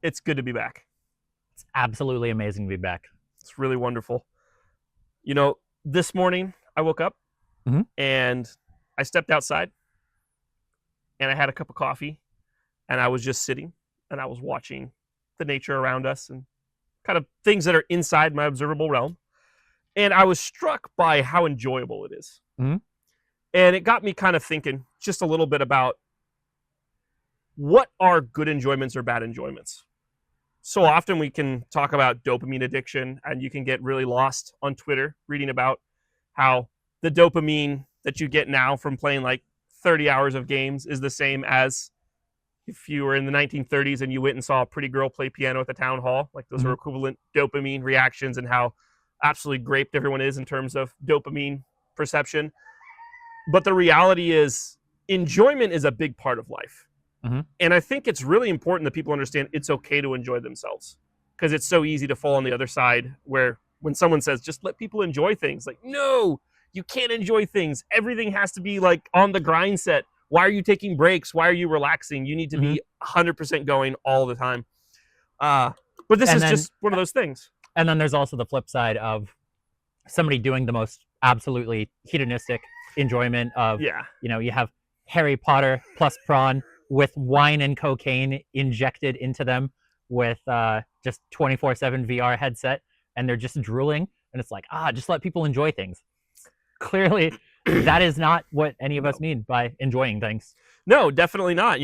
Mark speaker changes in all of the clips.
Speaker 1: It's good to be back.
Speaker 2: It's absolutely amazing to be back.
Speaker 1: It's really wonderful. You know, this morning I woke up
Speaker 2: Mhm.
Speaker 1: and I stepped outside and I had a cup of coffee and I was just sitting and I was watching the nature around us and kind of things that are inside my observable realm. And I was struck by how enjoyable it is.
Speaker 2: Mhm.
Speaker 1: And it got me kind of thinking just a little bit about what are good enjoyments or bad enjoyments. So often we can talk about dopamine addiction, and you can get really lost on Twitter reading about how the dopamine that you get now from playing like 30 hours of games is the same as if you were in the 1930s and you went and saw a pretty girl play piano at the town hall. Like those are
Speaker 2: Mhm.
Speaker 1: equivalent dopamine reactions, and how absolutely graped everyone is in terms of dopamine perception. But the reality is, enjoyment is a big part of life.
Speaker 2: Mhm.
Speaker 1: And I think it's really important that people understand it's okay to enjoy themselves, because it's so easy to fall on the other side where when someone says, just let people enjoy things, like, no, you can't enjoy things. Everything has to be like on the grind set. Why are you taking breaks? Why are you relaxing? You need to
Speaker 2: Mhm.
Speaker 1: be 100% going all the time. Uh, but this
Speaker 2: And
Speaker 1: is
Speaker 2: then
Speaker 1: just one of those things.
Speaker 2: and then there's also the flip side of somebody doing the most absolutely hedonistic enjoyment of,
Speaker 1: Yeah.
Speaker 2: you have Harry Potter plus prawn with wine and cocaine injected into them with just 24/7 VR headset, and they're just drooling, and it's like, just let people enjoy things. Clearly, that is not what any of us
Speaker 1: No.
Speaker 2: mean by enjoying things.
Speaker 1: No, definitely not.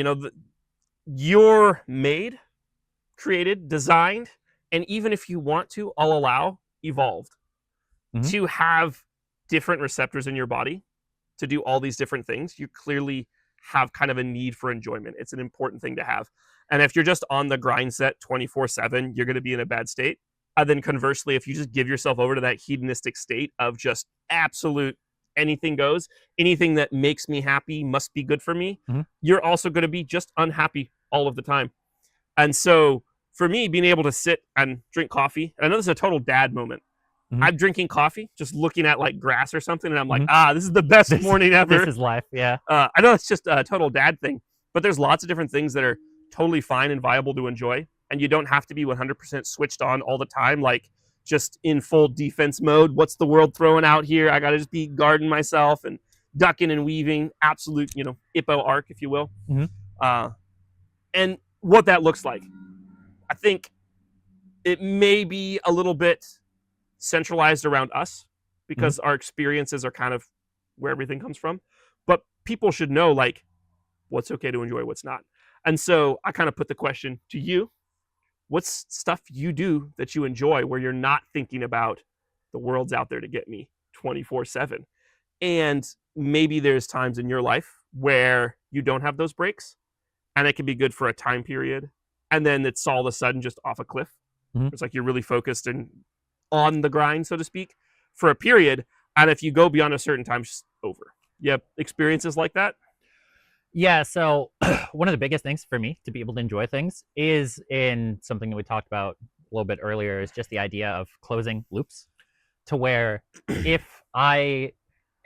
Speaker 1: You're made, created, designed, and even if you want to, I'll allow, evolved
Speaker 2: Mhm.
Speaker 1: to have different receptors in your body to do all these different things. You clearly have kind of a need for enjoyment. It's an important thing to have. And if you're just on the grind set 24/7, you're going to be in a bad state. And then conversely, if you just give yourself over to that hedonistic state of just absolute anything goes, anything that makes me happy must be good for me,
Speaker 2: Mhm.
Speaker 1: you're also going to be just unhappy all of the time. And so for me, being able to sit and drink coffee, I know this is a total dad moment.
Speaker 2: Mhm.
Speaker 1: I'm drinking coffee, just looking at like grass or something, and I'm like,
Speaker 2: Mhm.
Speaker 1: this is the best
Speaker 2: This
Speaker 1: morning
Speaker 2: this
Speaker 1: ever.
Speaker 2: is life. Yeah.
Speaker 1: I know it's just a total dad thing, but there's lots of different things that are totally fine and viable to enjoy, and you don't have to be 100% switched on all the time, like just in full defense mode. What's the world throwing out here? I got to just be guarding myself and ducking and weaving, absolute, Ippo arc, if you will.
Speaker 2: Mhm.
Speaker 1: Uh, and what that looks like, I think it may be a little bit centralized around us
Speaker 2: Mhm.
Speaker 1: because our experiences are kind of where everything comes from. But people should know like what's okay to enjoy, what's not. And so I kind of put the question to you: what's stuff you do that you enjoy where you're not thinking about the world's out there to get me 24/7? And maybe there's times in your life where you don't have those breaks, and it can be good for a time period, and then it's all of a sudden just off a cliff.
Speaker 2: Mhm.
Speaker 1: It's like you're really focused and on the grind, so to speak, for a period. And if you go beyond a certain time, it's over. You have experiences like that?
Speaker 2: Yeah, so one of the biggest things for me to be able to enjoy things is in something that we talked about a little bit earlier is just the idea of closing loops to where if I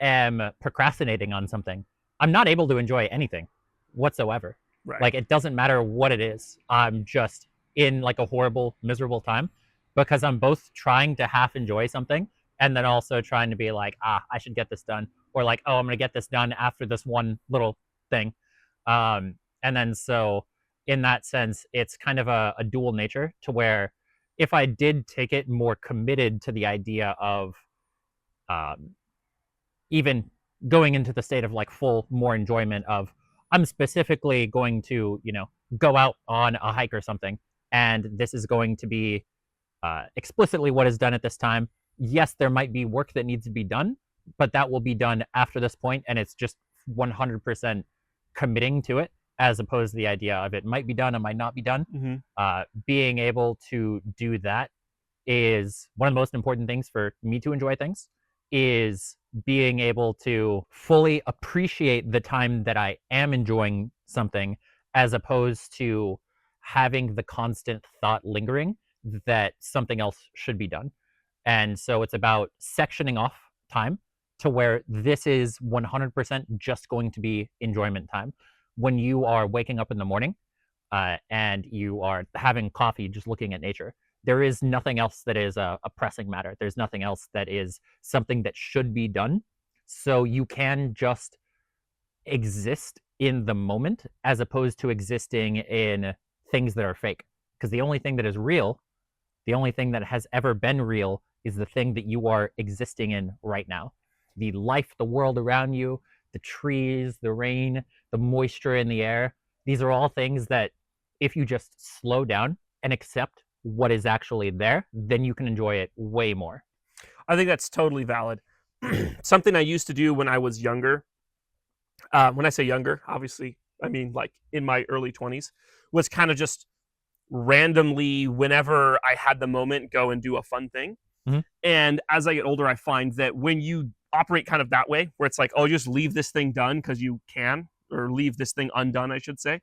Speaker 2: am procrastinating on something, I'm not able to enjoy anything whatsoever.
Speaker 1: Right.
Speaker 2: Like it doesn't matter what it is. I'm just in like a horrible, miserable time because I'm both trying to half enjoy something and then also trying to be like, I should get this done. Or like, I'm gonna get this done after this one little thing. And then so in that sense, it's kind of a dual nature to where if I did take it more committed to the idea of um, even going into the state of like full more enjoyment of I'm specifically going to go out on a hike or something, and this is going to be explicitly what is done at this time. Yes, there might be work that needs to be done, but that will be done after this point, and it's just 100% committing to it, as opposed to the idea of it might be done, it might not be done.
Speaker 1: Mm-hmm.
Speaker 2: Being able to do that is one of the most important things for me to enjoy things. Is being able to fully appreciate the time that I am enjoying something, as opposed to having the constant thought lingering that something else should be done. And so it's about sectioning off time to where this is 100% just going to be enjoyment time. When you are waking up in the morning, and you are having coffee just looking at nature. There is nothing else that is a pressing matter. There's nothing else that is something that should be done. So you can just exist in the moment as opposed to existing in things that are fake. Because the only thing that is real, the only thing that has ever been real, is the thing that you are existing in right now. The life, the world around you, the trees, the rain, the moisture in the air. These are all things that if you just slow down and accept what is actually there, then you can enjoy it way more.
Speaker 1: I think that's totally valid. Something I used to do when I was younger, when I say younger, obviously, I mean like in my early 20s, was kind of just randomly, whenever I had the moment, go and do a fun thing.
Speaker 2: Mhm.
Speaker 1: And as I get older, I find that when you operate kind of that way, where it's like, oh, just leave this thing done because you can, or leave this thing undone, I should say,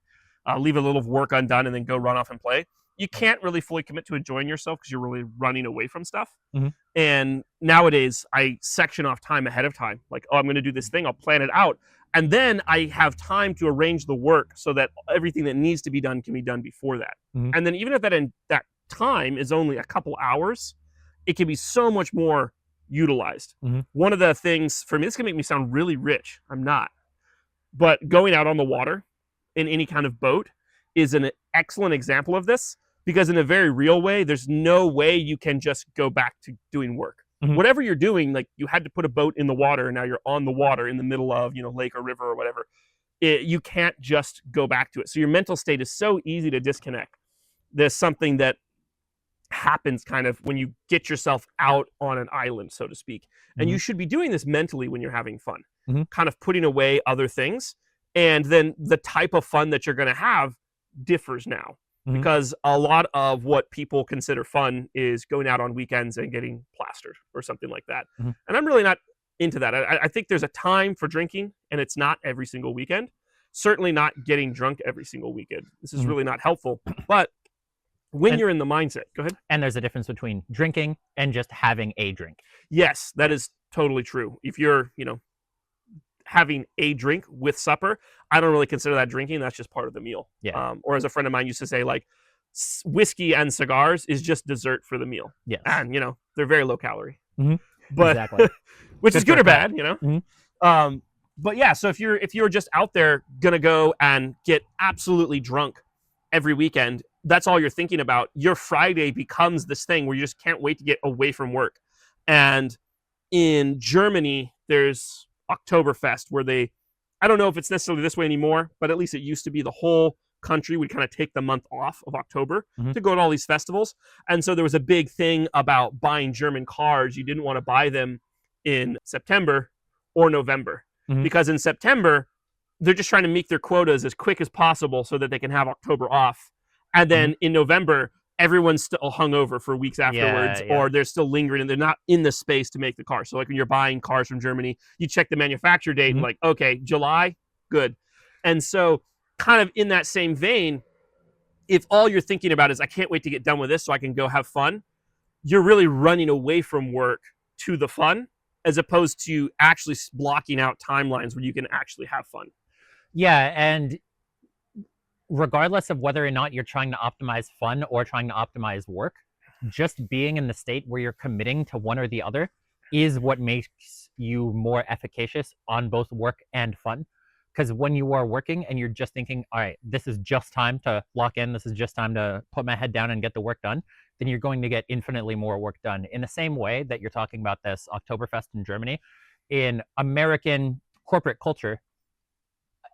Speaker 1: leave a little work undone and then go run off and play. You can't really fully commit to enjoying yourself because you're really running away from stuff.
Speaker 2: Mhm.
Speaker 1: And nowadays, I section off time ahead of time. Like, oh, I'm going to do this thing. I'll plan it out. And then I have time to arrange the work so that everything that needs to be done can be done before that.
Speaker 2: Mhm.
Speaker 1: And then even if that time is only a couple hours, it can be so much more utilized.
Speaker 2: Mhm.
Speaker 1: One of the things for me, this can make me sound really rich. I'm not. But going out on the water in any kind of boat is an excellent example of this, because in a very real way, there's no way you can just go back to doing work.
Speaker 2: Mhm.
Speaker 1: Whatever you're doing, like you had to put a boat in the water and now you're on the water in the middle of, lake or river or whatever. You can't just go back to it. So your mental state is so easy to disconnect. There's something that happens kind of when you get yourself out on an island, so to speak. And you
Speaker 2: Mhm.
Speaker 1: should be doing this mentally when you're having fun,
Speaker 2: Mhm.
Speaker 1: kind of putting away other things. And then the type of fun that you're going to have differs now,
Speaker 2: Mhm.
Speaker 1: because a lot of what people consider fun is going out on weekends and getting plastered or something like that.
Speaker 2: Mhm.
Speaker 1: And I'm really not into that. I think there's a time for drinking, and it's not every single weekend. Certainly not getting drunk every single weekend. This is
Speaker 2: Mhm.
Speaker 1: really not helpful. But when
Speaker 2: And
Speaker 1: you're in the mindset, go ahead.
Speaker 2: and there's a difference between drinking and just having a drink.
Speaker 1: Yes, that is totally true. If you're, having a drink with supper, I don't really consider that drinking. That's just part of the meal.
Speaker 2: Yeah.
Speaker 1: Or as a friend of mine used to say, like, whiskey and cigars is just dessert for the meal.
Speaker 2: Yes.
Speaker 1: And, they're very low calorie.
Speaker 2: Mhm.
Speaker 1: But
Speaker 2: Exactly.
Speaker 1: which is
Speaker 2: Good
Speaker 1: good
Speaker 2: for
Speaker 1: or
Speaker 2: a cut.
Speaker 1: bad.
Speaker 2: Mhm.
Speaker 1: But yeah, so if you're just out there gonna go and get absolutely drunk every weekend, that's all you're thinking about. Your Friday becomes this thing where you just can't wait to get away from work. And in Germany, there's Oktoberfest, where I don't know if it's necessarily this way anymore, but at least it used to be the whole country would kind of take the month off of October
Speaker 2: Mhm.
Speaker 1: to go to all these festivals. And so there was a big thing about buying German cars. You didn't want to buy them in September or November,
Speaker 2: Mhm.
Speaker 1: because in September, they're just trying to meet their quotas as quick as possible so that they can have October off. And then in November, everyone's still hungover for weeks afterwards,
Speaker 2: Yeah.
Speaker 1: or they're still lingering and they're not in the space to make the car. So like when you're buying cars from Germany, you check the manufacture date and
Speaker 2: Mhm.
Speaker 1: like, okay, July, good. And so kind of in that same vein, if all you're thinking about is I can't wait to get done with this so I can go have fun, you're really running away from work to the fun, as opposed to actually blocking out timelines where you can actually have fun.
Speaker 2: Yeah, and regardless of whether or not you're trying to optimize fun or trying to optimize work, just being in the state where you're committing to one or the other is what makes you more efficacious on both work and fun. Because when you are working and you're just thinking, all right, this is just time to lock in, this is just time to put my head down and get the work done, then you're going to get infinitely more work done. In the same way that you're talking about this Oktoberfest in Germany, in American corporate culture,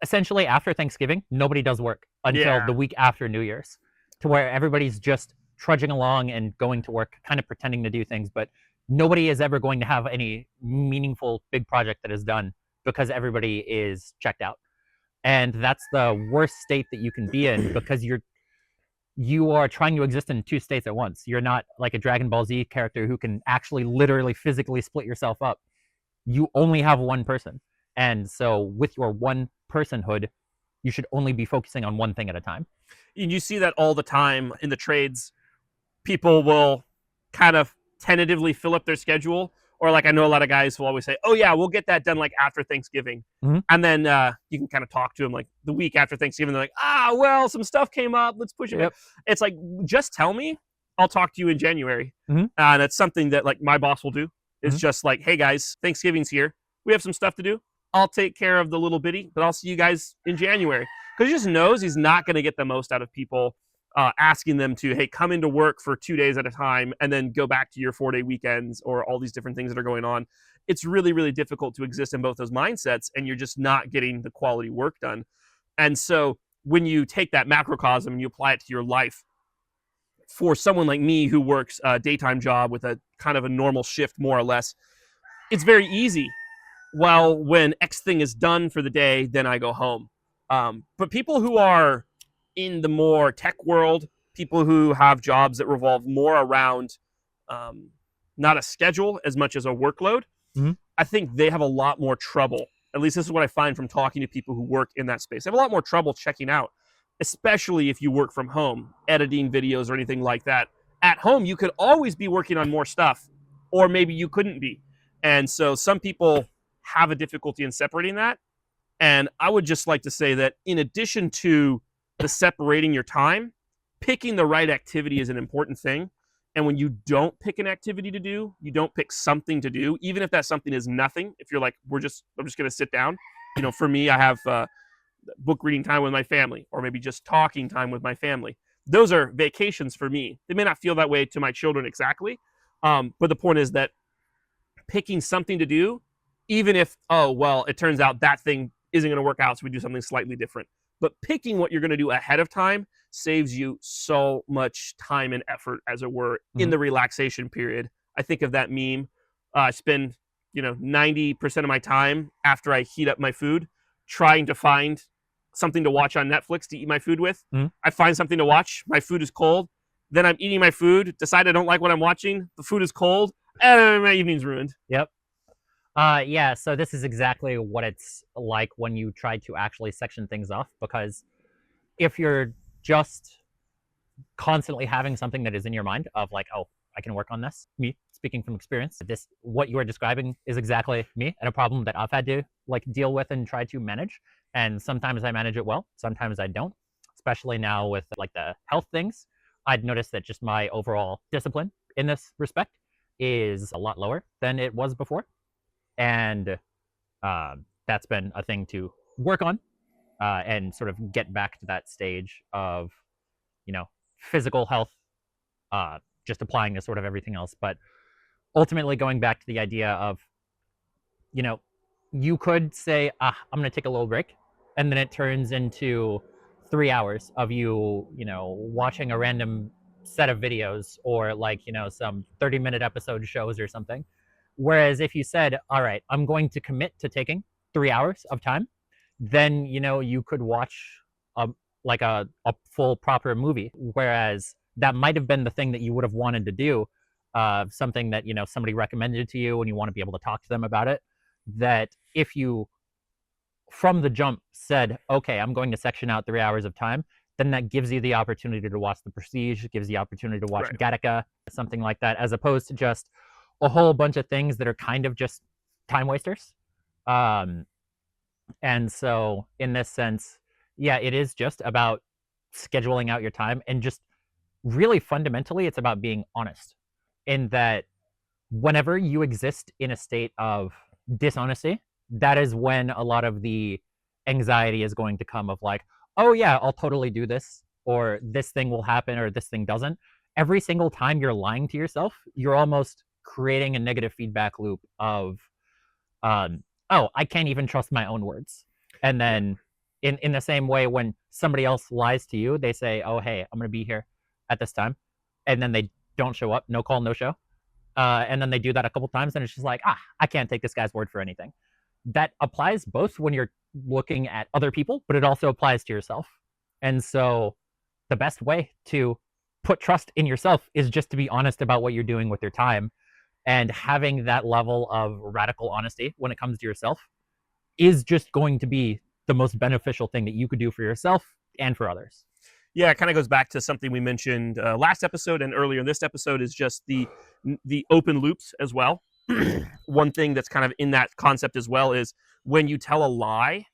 Speaker 2: essentially after Thanksgiving, nobody does work until
Speaker 1: Yeah.
Speaker 2: the week after New Year's, to where everybody's just trudging along and going to work, kind of pretending to do things, but nobody is ever going to have any meaningful big project that is done because everybody is checked out. And that's the worst state that you can be in, because you are trying to exist in two states at once. You're not like a Dragon Ball Z character who can actually literally physically split yourself up. You only have one person. And so with your one personhood, you should only be focusing on one thing at a time.
Speaker 1: And you see that all the time in the trades. People will kind of tentatively fill up their schedule, Or like I know a lot of guys who always say, "Oh yeah, we'll get that done like after Thanksgiving," and then you can kind of talk to them like the week after Thanksgiving. They're like, well, some stuff came up. Let's push it back. It's like, just tell me. I'll talk to you in January, and it's something that like my boss will do. It's just like, hey guys, Thanksgiving's here. We have some stuff to do. I'll take care of the little bitty, but I'll see you guys in January, because he just knows he's not going to get the most out of people. Asking them to, hey, come into work for 2 days at a time and then go back to your 4-day weekends or all these different things that are going on. It's really, really difficult to exist in both those mindsets, and you're just not getting the quality work done. And so when you take that macrocosm and you apply it to your life, for someone like me who works a daytime job with a kind of a normal shift, more or less, it's very easy. Well, when X thing is done for the day, then I go home. But people who are in the more tech world, people who have jobs that revolve more around not a schedule as much as a workload, I think they have a lot more trouble. At least this is what I find from talking to people who work in that space. They have a lot more trouble checking out, especially if you work from home, editing videos or anything like that. At home, you could always be working on more stuff, or maybe you couldn't be. And so some people have a difficulty in separating that. And I would just like to say that in addition to the separating your time, picking the right activity is an important thing. And when you don't pick an activity to do, you don't pick something to do, even if that something is nothing. If you're like, I'm just going to sit down. For me, I have book reading time with my family, or maybe just talking time with my family. Those are vacations for me. They may not feel that way to my children exactly. But the point is that picking something to do, even if, it turns out that thing isn't going to work out, so we do something slightly different. But picking what you're going to do ahead of time saves you so much time and effort, as it were, in the relaxation period. I think of that meme. I spend, 90% of my time after I heat up my food trying to find something to watch on Netflix to eat my food with. I find something to watch. My food is cold. Then I'm eating my food, decide I don't like what I'm watching. The food is cold, and my evening's ruined.
Speaker 2: Yep. So this is exactly what it's like when you try to actually section things off, because if you're just constantly having something that is in your mind of like, I can work on this, me speaking from experience, what you are describing is exactly me and a problem that I've had to like deal with and try to manage. And sometimes I manage it well, sometimes I don't, especially now with like the health things. I'd noticed that just my overall discipline in this respect is a lot lower than it was before. And that's been a thing to work on and sort of get back to that stage of, physical health, just applying to sort of everything else. But ultimately going back to the idea of, you could say, I'm going to take a little break. And then it turns into 3 hours of you, watching a random set of videos or like, some 30-minute episode shows or something. Whereas if you said, all right, I'm going to commit to taking 3 hours of time, then, you could watch a full proper movie. Whereas that might have been the thing that you would have wanted to do, something that, somebody recommended to you and you want to be able to talk to them about it. That if you, from the jump, said, okay, I'm going to section out 3 hours of time, then that gives you the opportunity to watch The Prestige, gives you the opportunity to watch Gattaca, something like that, as opposed to just a whole bunch of things that are kind of just time wasters. And so in this sense, yeah, it is just about scheduling out your time, and just really fundamentally, it's about being honest in that whenever you exist in a state of dishonesty, that is when a lot of the anxiety is going to come of like, oh yeah, I'll totally do this, or this thing will happen, or this thing doesn't. Every single time you're lying to yourself, you're almost creating a negative feedback loop of, I can't even trust my own words. And then in the same way, when somebody else lies to you, they say, oh, hey, I'm going to be here at this time. And then they don't show up, no call, no show. And then they do that a couple times, and it's just like, I can't take this guy's word for anything. That applies both when you're looking at other people, but it also applies to yourself. And so the best way to put trust in yourself is just to be honest about what you're doing with your time. And having that level of radical honesty when it comes to yourself is just going to be the most beneficial thing that you could do for yourself and for others.
Speaker 1: Yeah, it kind of goes back to something we mentioned last episode and earlier in this episode, is just the open loops as well. one thing that's kind of in that concept as well is when you tell a lie,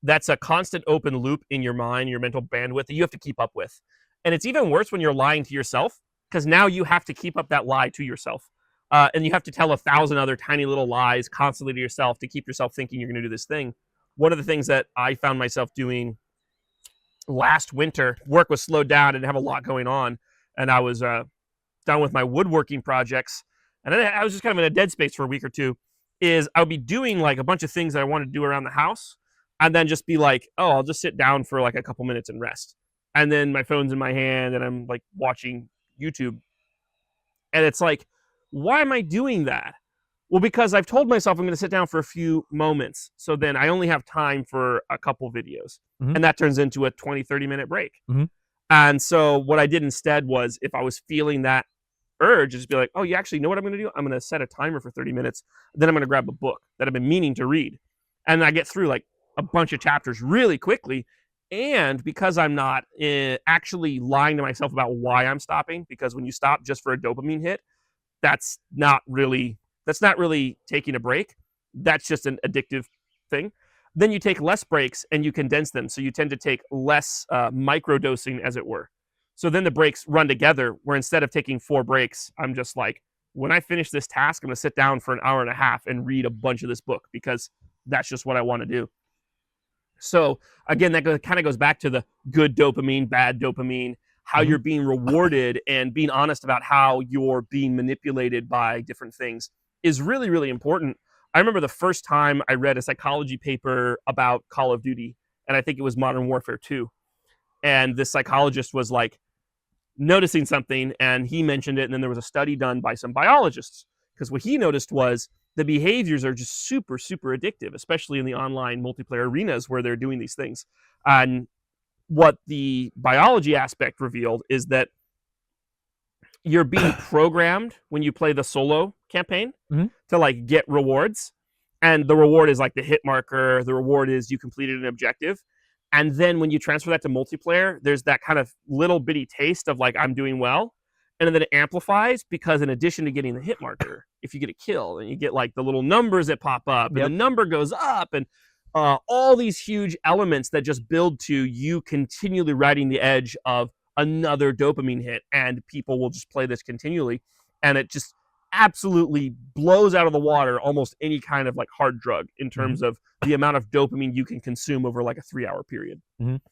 Speaker 1: that's a constant open loop in your mind, your mental bandwidth that you have to keep up with. And it's even worse when you're lying to yourself because now you have to keep up that lie to yourself. And you have to tell 1,000 other tiny little lies constantly to yourself to keep yourself thinking you're going to do this thing. One of the things that I found myself doing last winter, work was slowed down, I didn't have a lot going on, and I was done with my woodworking projects, and then I was just kind of in a dead space for a week or two, is I would be doing like a bunch of things that I wanted to do around the house, and then just be like, oh, I'll just sit down for like a couple minutes and rest. And then my phone's in my hand and I'm like watching YouTube. And it's like, why am I doing that? Well, because I've told myself I'm going to sit down for a few moments. So then I only have time for a couple videos.
Speaker 2: Mhm.
Speaker 1: And that turns into a 20, 30-minute break.
Speaker 2: Mhm.
Speaker 1: And so what I did instead was if I was feeling that urge, just be like, oh, you actually know what I'm going to do? I'm going to set a timer for 30 minutes. Then I'm going to grab a book that I've been meaning to read. And I get through like a bunch of chapters really quickly. And because I'm not actually lying to myself about why I'm stopping, because when you stop just for a dopamine hit, that's not really taking a break. That's just an addictive thing. Then you take less breaks and you condense them. So you tend to take less microdosing, as it were. So then the breaks run together, where instead of taking 4 breaks, I'm just like, when I finish this task, I'm going to sit down for an hour and a half and read a bunch of this book because that's just what I want to do. So again, that kind of goes back to the good dopamine, bad dopamine, how
Speaker 2: Mhm.
Speaker 1: you're being rewarded and being honest about how you're being manipulated by different things is really, really important. I remember the first time I read a psychology paper about Call of Duty, and I think it was Modern Warfare 2. And this psychologist was like noticing something, and he mentioned it. And then there was a study done by some biologists, because what he noticed was the behaviors are just super, super addictive, especially in the online multiplayer arenas where they're doing these things. And what the biology aspect revealed is that you're being programmed when you play the solo campaign
Speaker 2: Mhm.
Speaker 1: to like get rewards. And the reward is like the hit marker, the reward is you completed an objective. And then when you transfer that to multiplayer, there's that kind of little bitty taste of like, I'm doing well. And then it amplifies because in addition to getting the hit marker, if you get a kill and you get like the little numbers that pop up and the
Speaker 2: Yep.
Speaker 1: number goes up and all these huge elements that just build to you continually riding the edge of another dopamine hit, and people will just play this continually, and it just absolutely blows out of the water almost any kind of like hard drug in
Speaker 2: Mhm.
Speaker 1: terms of the amount of dopamine you can consume over like a 3-hour period.
Speaker 2: Mhm.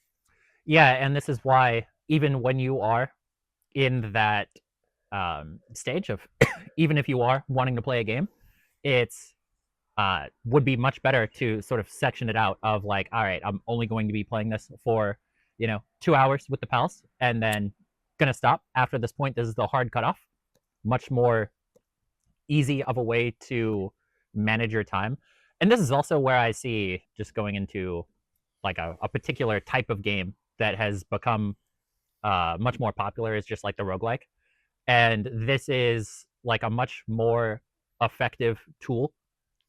Speaker 2: Yeah, and this is why even when you are in that stage of, even if you are wanting to play a game, it's would be much better to sort of section it out of like, all right, I'm only going to be playing this for 2 hours with the pals, and then gonna stop after this point. This is the hard cutoff. Much more easy of a way to manage your time. And this is also where I see, just going into like a particular type of game that has become much more popular, is just like the roguelike. And this is like a much more effective tool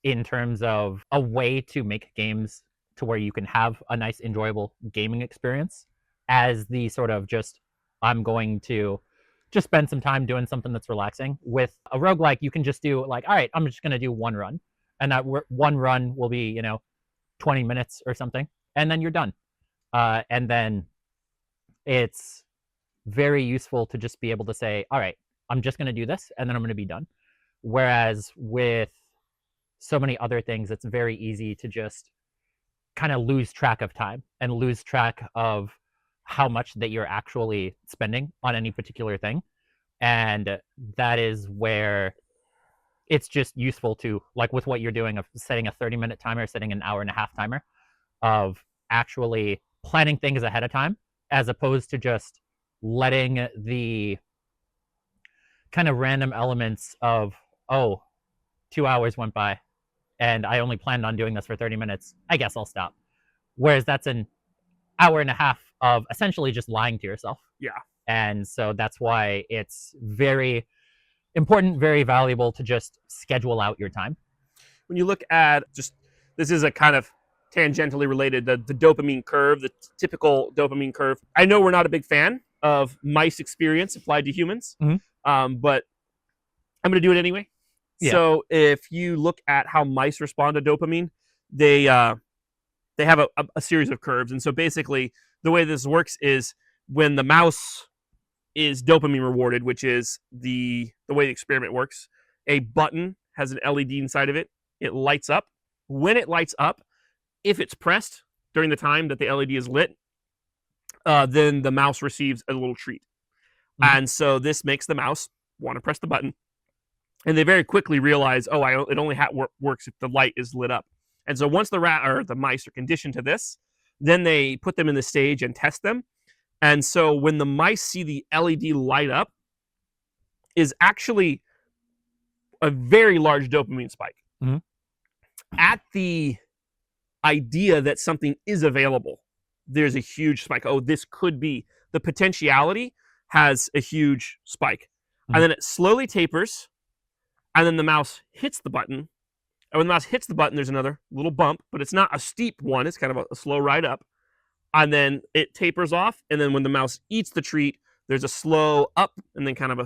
Speaker 2: in terms of a way to make games to where you can have a nice, enjoyable gaming experience, as the sort of just, I'm going to just spend some time doing something that's relaxing. With a roguelike, you can just do like, all right, I'm just going to do one run. And that one run will be, 20 minutes or something. And then you're done. And then it's very useful to just be able to say, all right, I'm just going to do this and then I'm going to be done. Whereas with so many other things, it's very easy to just kind of lose track of time and lose track of how much that you're actually spending on any particular thing. And that is where it's just useful to, like with what you're doing, of setting a 30-minute timer, setting an hour and a half timer, of actually planning things ahead of time, as opposed to just letting the kind of random elements of, oh, 2 hours went by and I only planned on doing this for 30 minutes. I guess I'll stop. Whereas that's an hour and a half of essentially just lying to yourself.
Speaker 1: Yeah.
Speaker 2: And so that's why it's very important, very valuable to just schedule out your time.
Speaker 1: When you look at just, this is a kind of tangentially related, the dopamine curve, the typical dopamine curve. I know we're not a big fan of mice experience applied to humans,
Speaker 2: Mhm.
Speaker 1: but I'm going to do it anyway.
Speaker 2: Yeah.
Speaker 1: So if you look at how mice respond to dopamine, they have a series of curves. And so basically, the way this works is when the mouse is dopamine rewarded, which is the way the experiment works. A button has an LED inside of it. It lights up. When it lights up, if it's pressed during the time that the LED is lit, then the mouse receives a little treat.
Speaker 2: Mhm.
Speaker 1: And so this makes the mouse want to press the button. And they very quickly realize, oh, it only works if the light is lit up. And so once the rat or the mice are conditioned to this, then they put them in the stage and test them. And so when the mice see the LED light up, is actually a very large dopamine spike.
Speaker 2: Mhm.
Speaker 1: At the idea that something is available, there's a huge spike. Oh, this could be. The potentiality has a huge spike. And then it slowly tapers, and then the mouse hits the button. And when the mouse hits the button, there's another little bump, but it's not a steep one. It's kind of a slow ride up. And then it tapers off. And then when the mouse eats the treat, there's a slow up and then kind of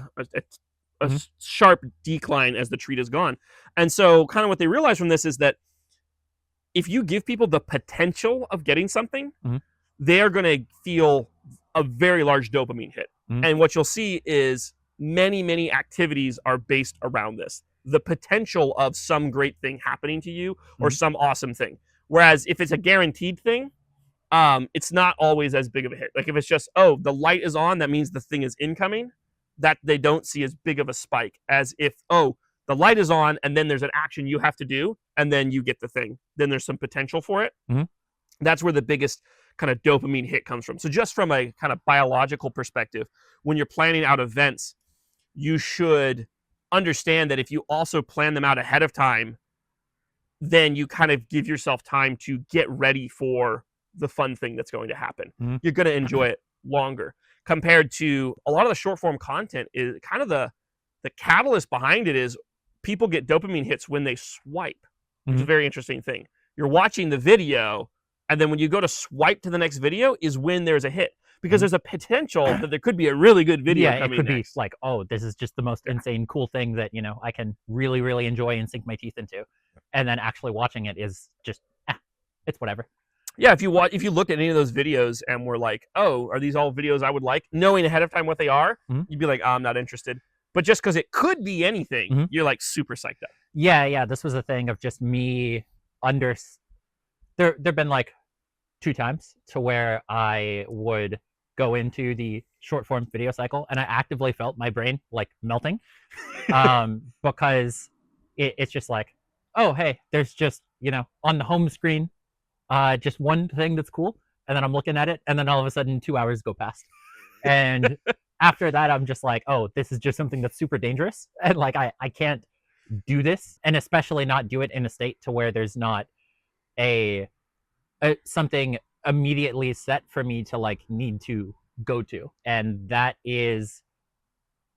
Speaker 1: a sharp decline as the treat is gone. And so kind of what they realize from this is that if you give people the potential of getting something, they are going to feel a very large dopamine hit. And what you'll see is many activities are based around this. The potential of some great thing happening to you or some awesome thing. Whereas if it's a guaranteed thing, it's not always as big of a hit. Like if it's just, oh, the light is on, that means the thing is incoming, that they don't see as big of a spike as if, oh, the light is on and then there's an action you have to do and then you get the thing. Then there's some potential for it. That's where the biggest kind of dopamine hit comes from. So just from a kind of biological perspective, when you're planning out events, you should understand that if you also plan them out ahead of time, then you kind of give yourself time to get ready for the fun thing that's going to happen. You're going to enjoy it longer compared to a lot of the short form content. Is kind of the catalyst behind it is people get dopamine hits when they swipe, which is a very interesting thing. You're watching the video, and then when you go to swipe to the next video is when there's a hit, because there's a potential that there could be a really good video coming
Speaker 2: it could
Speaker 1: next.
Speaker 2: be like, oh, this is just the most insane cool thing that I can really enjoy and sink my teeth into, and then actually watching it is just it's whatever.
Speaker 1: Yeah, if you looked at any of those videos and were like, oh, are these all videos I would like, knowing ahead of time what they are, you'd be like, oh, I'm not interested. But just because it could be anything, you're like super psyched up.
Speaker 2: Yeah, this was a thing of just me there've been like 2 times to where I would go into the short form video cycle and I actively felt my brain like melting, because it's just like, oh, hey, there's just, on the home screen, just one thing that's cool, and then I'm looking at it, and then all of a sudden 2 hours go past. And after that, I'm just like, oh, this is just something that's super dangerous. And like, I can't do this, and especially not do it in a state to where there's not a something immediately set for me to like need to go to. And that is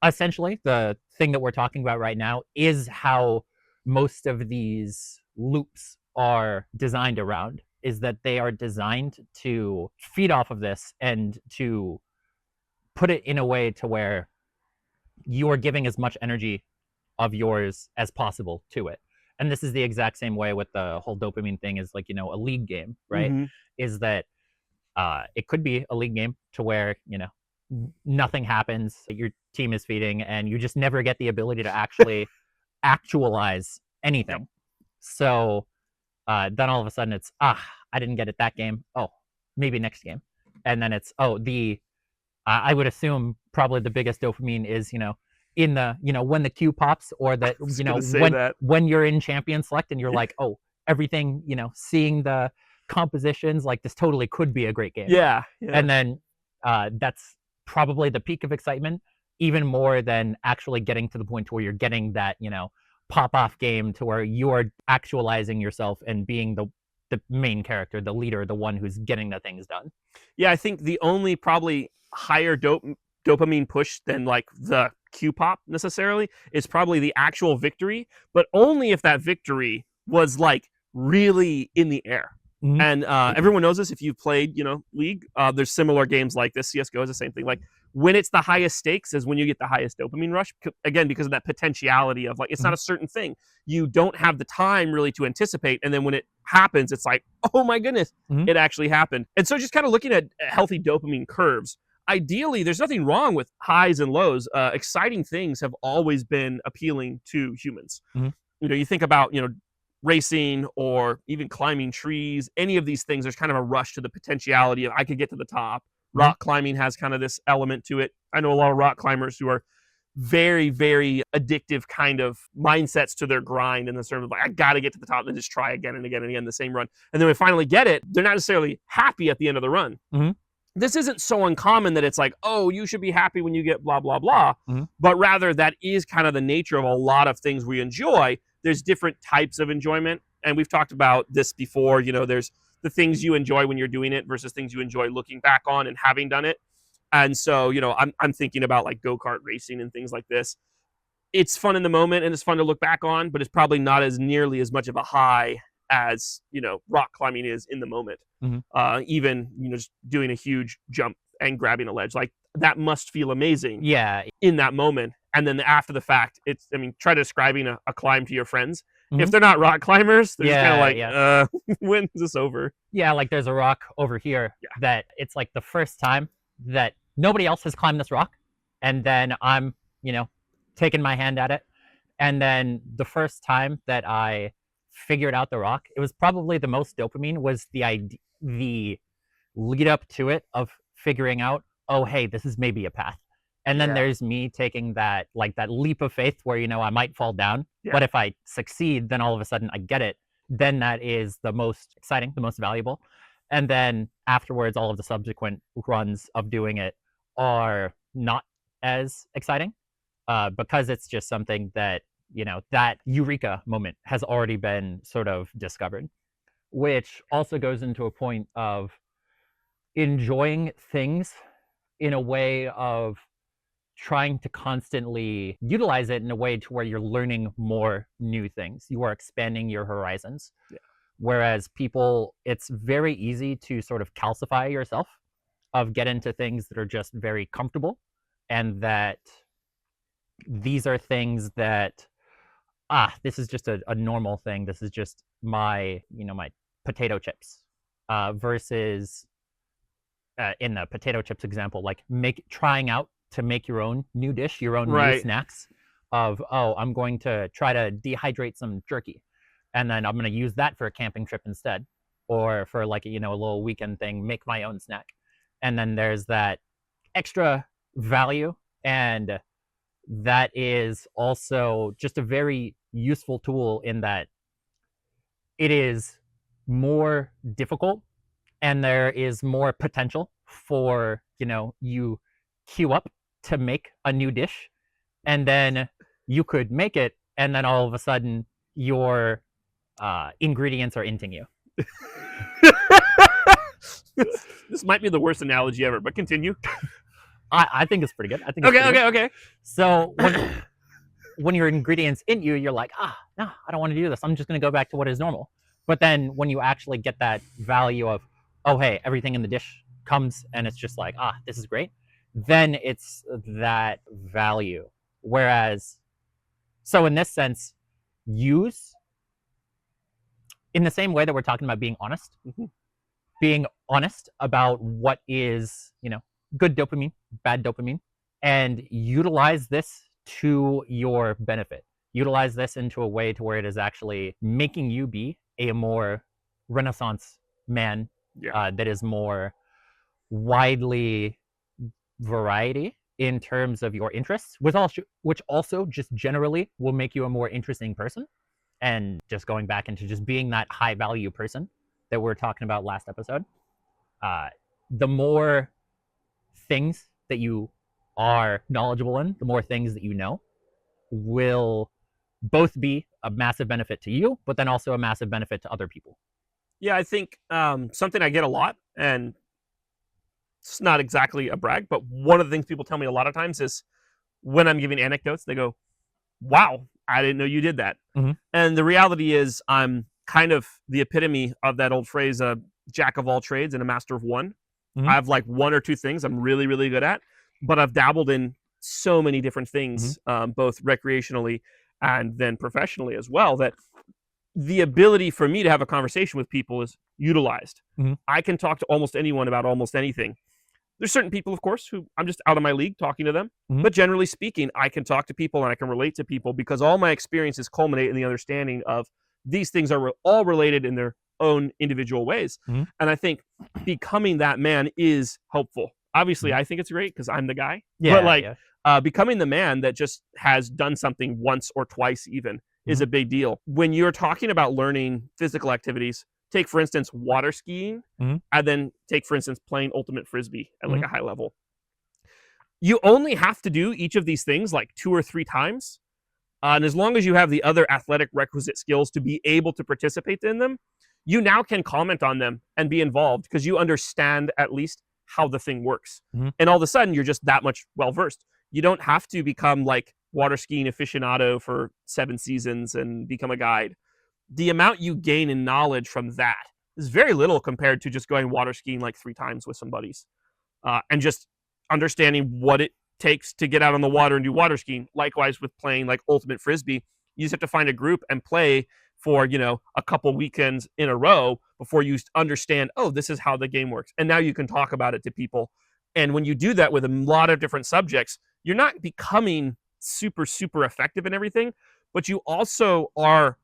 Speaker 2: essentially the thing that we're talking about right now, is how most of these loops are designed around, is that they are designed to feed off of this and to put it in a way to where you are giving as much energy of yours as possible to it. And this is the exact same way with the whole dopamine thing, is like, a league game, right? Is that it could be a league game to where, nothing happens, your team is feeding, and you just never get the ability to actually actualize anything. So then all of a sudden it's, I didn't get it that game. Oh, maybe next game. And then it's, I would assume probably the biggest dopamine is, in the, when the queue pops, or that, when you're in champion select and you're like, oh, everything, seeing the compositions, like this totally could be a great game.
Speaker 1: Yeah.
Speaker 2: And then that's probably the peak of excitement, even more than actually getting to the point where you're getting that, pop off game to where you are actualizing yourself and being the main character, the leader, the one who's getting the things done.
Speaker 1: Yeah, I think the only probably higher dopamine push than like the Q pop necessarily is probably the actual victory, but only if that victory was like really in the air. And everyone knows this if you've played, League. There's similar games like this. CS:GO is the same thing. Like when it's the highest stakes is when you get the highest dopamine rush. Again, because of that potentiality of like, it's not a certain thing. You don't have the time really to anticipate. And then when it happens, it's like, oh my goodness, it actually happened. And so just kind of looking at healthy dopamine curves, ideally, there's nothing wrong with highs and lows. Exciting things have always been appealing to humans. You think about, racing or even climbing trees, any of these things, there's kind of a rush to the potentiality of I could get to the top. Rock climbing has kind of this element to it. I know a lot of rock climbers who are very, very addictive kind of mindsets to their grind, in the sort of like, I got to get to the top and just try again and again and again the same run. And then when we finally get it, they're not necessarily happy at the end of the run. This isn't so uncommon that it's like, oh, you should be happy when you get blah, blah, blah. But rather, that is kind of the nature of a lot of things we enjoy. There's different types of enjoyment. And we've talked about this before. There's the things you enjoy when you're doing it versus things you enjoy looking back on and having done it. And so, I'm thinking about like go-kart racing and things like this. It's fun in the moment and it's fun to look back on, but it's probably not as nearly as much of a high as, rock climbing is in the moment. Even, just doing a huge jump and grabbing a ledge, like that must feel amazing in that moment. And then after the fact, try describing a climb to your friends. If they're not rock climbers, they're just kind of like, when's this over?
Speaker 2: Yeah, like there's a rock over here that it's like the first time that nobody else has climbed this rock. And then I'm, taking my hand at it. And then the first time that I figured out the rock, it was probably the most dopamine was the lead up to it of figuring out, oh, hey, this is maybe a path. And then there's me taking that leap of faith where, I might fall down. But if I succeed, then all of a sudden I get it. Then that is the most exciting, the most valuable. And then afterwards, all of the subsequent runs of doing it are not as exciting because it's just something that, that eureka moment has already been sort of discovered, which also goes into a point of enjoying things in a way of trying to constantly utilize it in a way to where you're learning more new things. You are expanding your horizons. Whereas people, it's very easy to sort of calcify yourself, of get into things that are just very comfortable, and that these are things that, this is just a normal thing. This is just my, my potato chips versus in the potato chips example, like trying out to make your own new dish, your own new snacks of, I'm going to try to dehydrate some jerky. And then I'm going to use that for a camping trip instead. Or for like, a little weekend thing, make my own snack. And then there's that extra value. And that is also just a very useful tool in that it is more difficult and there is more potential for, you queue up to make a new dish, and then you could make it, and then all of a sudden your ingredients are inting you.
Speaker 1: This might be the worst analogy ever, but continue.
Speaker 2: I think it's pretty good. I think
Speaker 1: okay.
Speaker 2: So when your ingredients in you, you're like, no, I don't want to do this. I'm just going to go back to what is normal. But then when you actually get that value of, oh, hey, everything in the dish comes and it's just like, this is great, then it's that value. Whereas, so in this sense, use, in the same way that we're talking about being honest, being honest about what is, good dopamine, bad dopamine, and utilize this to your benefit. Utilize this into a way to where it is actually making you be a more Renaissance man that is more widely variety in terms of your interests, which also just generally will make you a more interesting person. And just going back into just being that high value person that we were talking about last episode, the more things that you are knowledgeable in, the more things that you know will both be a massive benefit to you, but then also a massive benefit to other people.
Speaker 1: Yeah, I think something I get a lot, and it's not exactly a brag, but one of the things people tell me a lot of times is when I'm giving anecdotes, they go, wow, I didn't know you did that. And the reality is I'm kind of the epitome of that old phrase, a jack of all trades and a master of one. I have like one or two things I'm really, really good at. but I've dabbled in so many different things,
Speaker 2: Mm-hmm.
Speaker 1: both recreationally and then professionally as well, that the ability for me to have a conversation with people is utilized.
Speaker 2: Mm-hmm.
Speaker 1: I can talk to almost anyone about almost anything. There's certain people, of course, who I'm just out of my league talking to them.
Speaker 2: Mm-hmm.
Speaker 1: But generally speaking, I can talk to people and I can relate to people because all my experiences culminate in the understanding of these things are all related in their own individual ways.
Speaker 2: Mm-hmm.
Speaker 1: And I think becoming that man is helpful. Obviously,
Speaker 2: Mm-hmm.
Speaker 1: I think it's great because I'm the guy. But
Speaker 2: Yeah,
Speaker 1: like
Speaker 2: yeah.
Speaker 1: becoming the man that just has done something once or twice even is
Speaker 2: Mm-hmm.
Speaker 1: a big deal. When you're talking about learning physical activities, take for instance water skiing,
Speaker 2: Mm-hmm.
Speaker 1: and then take for instance playing ultimate frisbee at like
Speaker 2: Mm-hmm.
Speaker 1: a high level. You only have to do each of these things like 2 or 3 times, and as long as you have the other athletic requisite skills to be able to participate in them, you now can comment on them and be involved because you understand at least how the thing works.
Speaker 2: Mm-hmm.
Speaker 1: And all of a sudden, you're just that much well versed. You don't have to become like water skiing aficionado for 7 seasons and become a guide. The amount you gain in knowledge from that is very little compared to just going water skiing like 3 times with some buddies, and just understanding what it takes to get out on the water and do water skiing. Likewise with playing like ultimate frisbee, you just have to find a group and play for a couple weekends in a row before you understand, oh, this is how the game works, and now you can talk about it to people. And when you do that with a lot of different subjects, you're not becoming super effective in everything, but you also are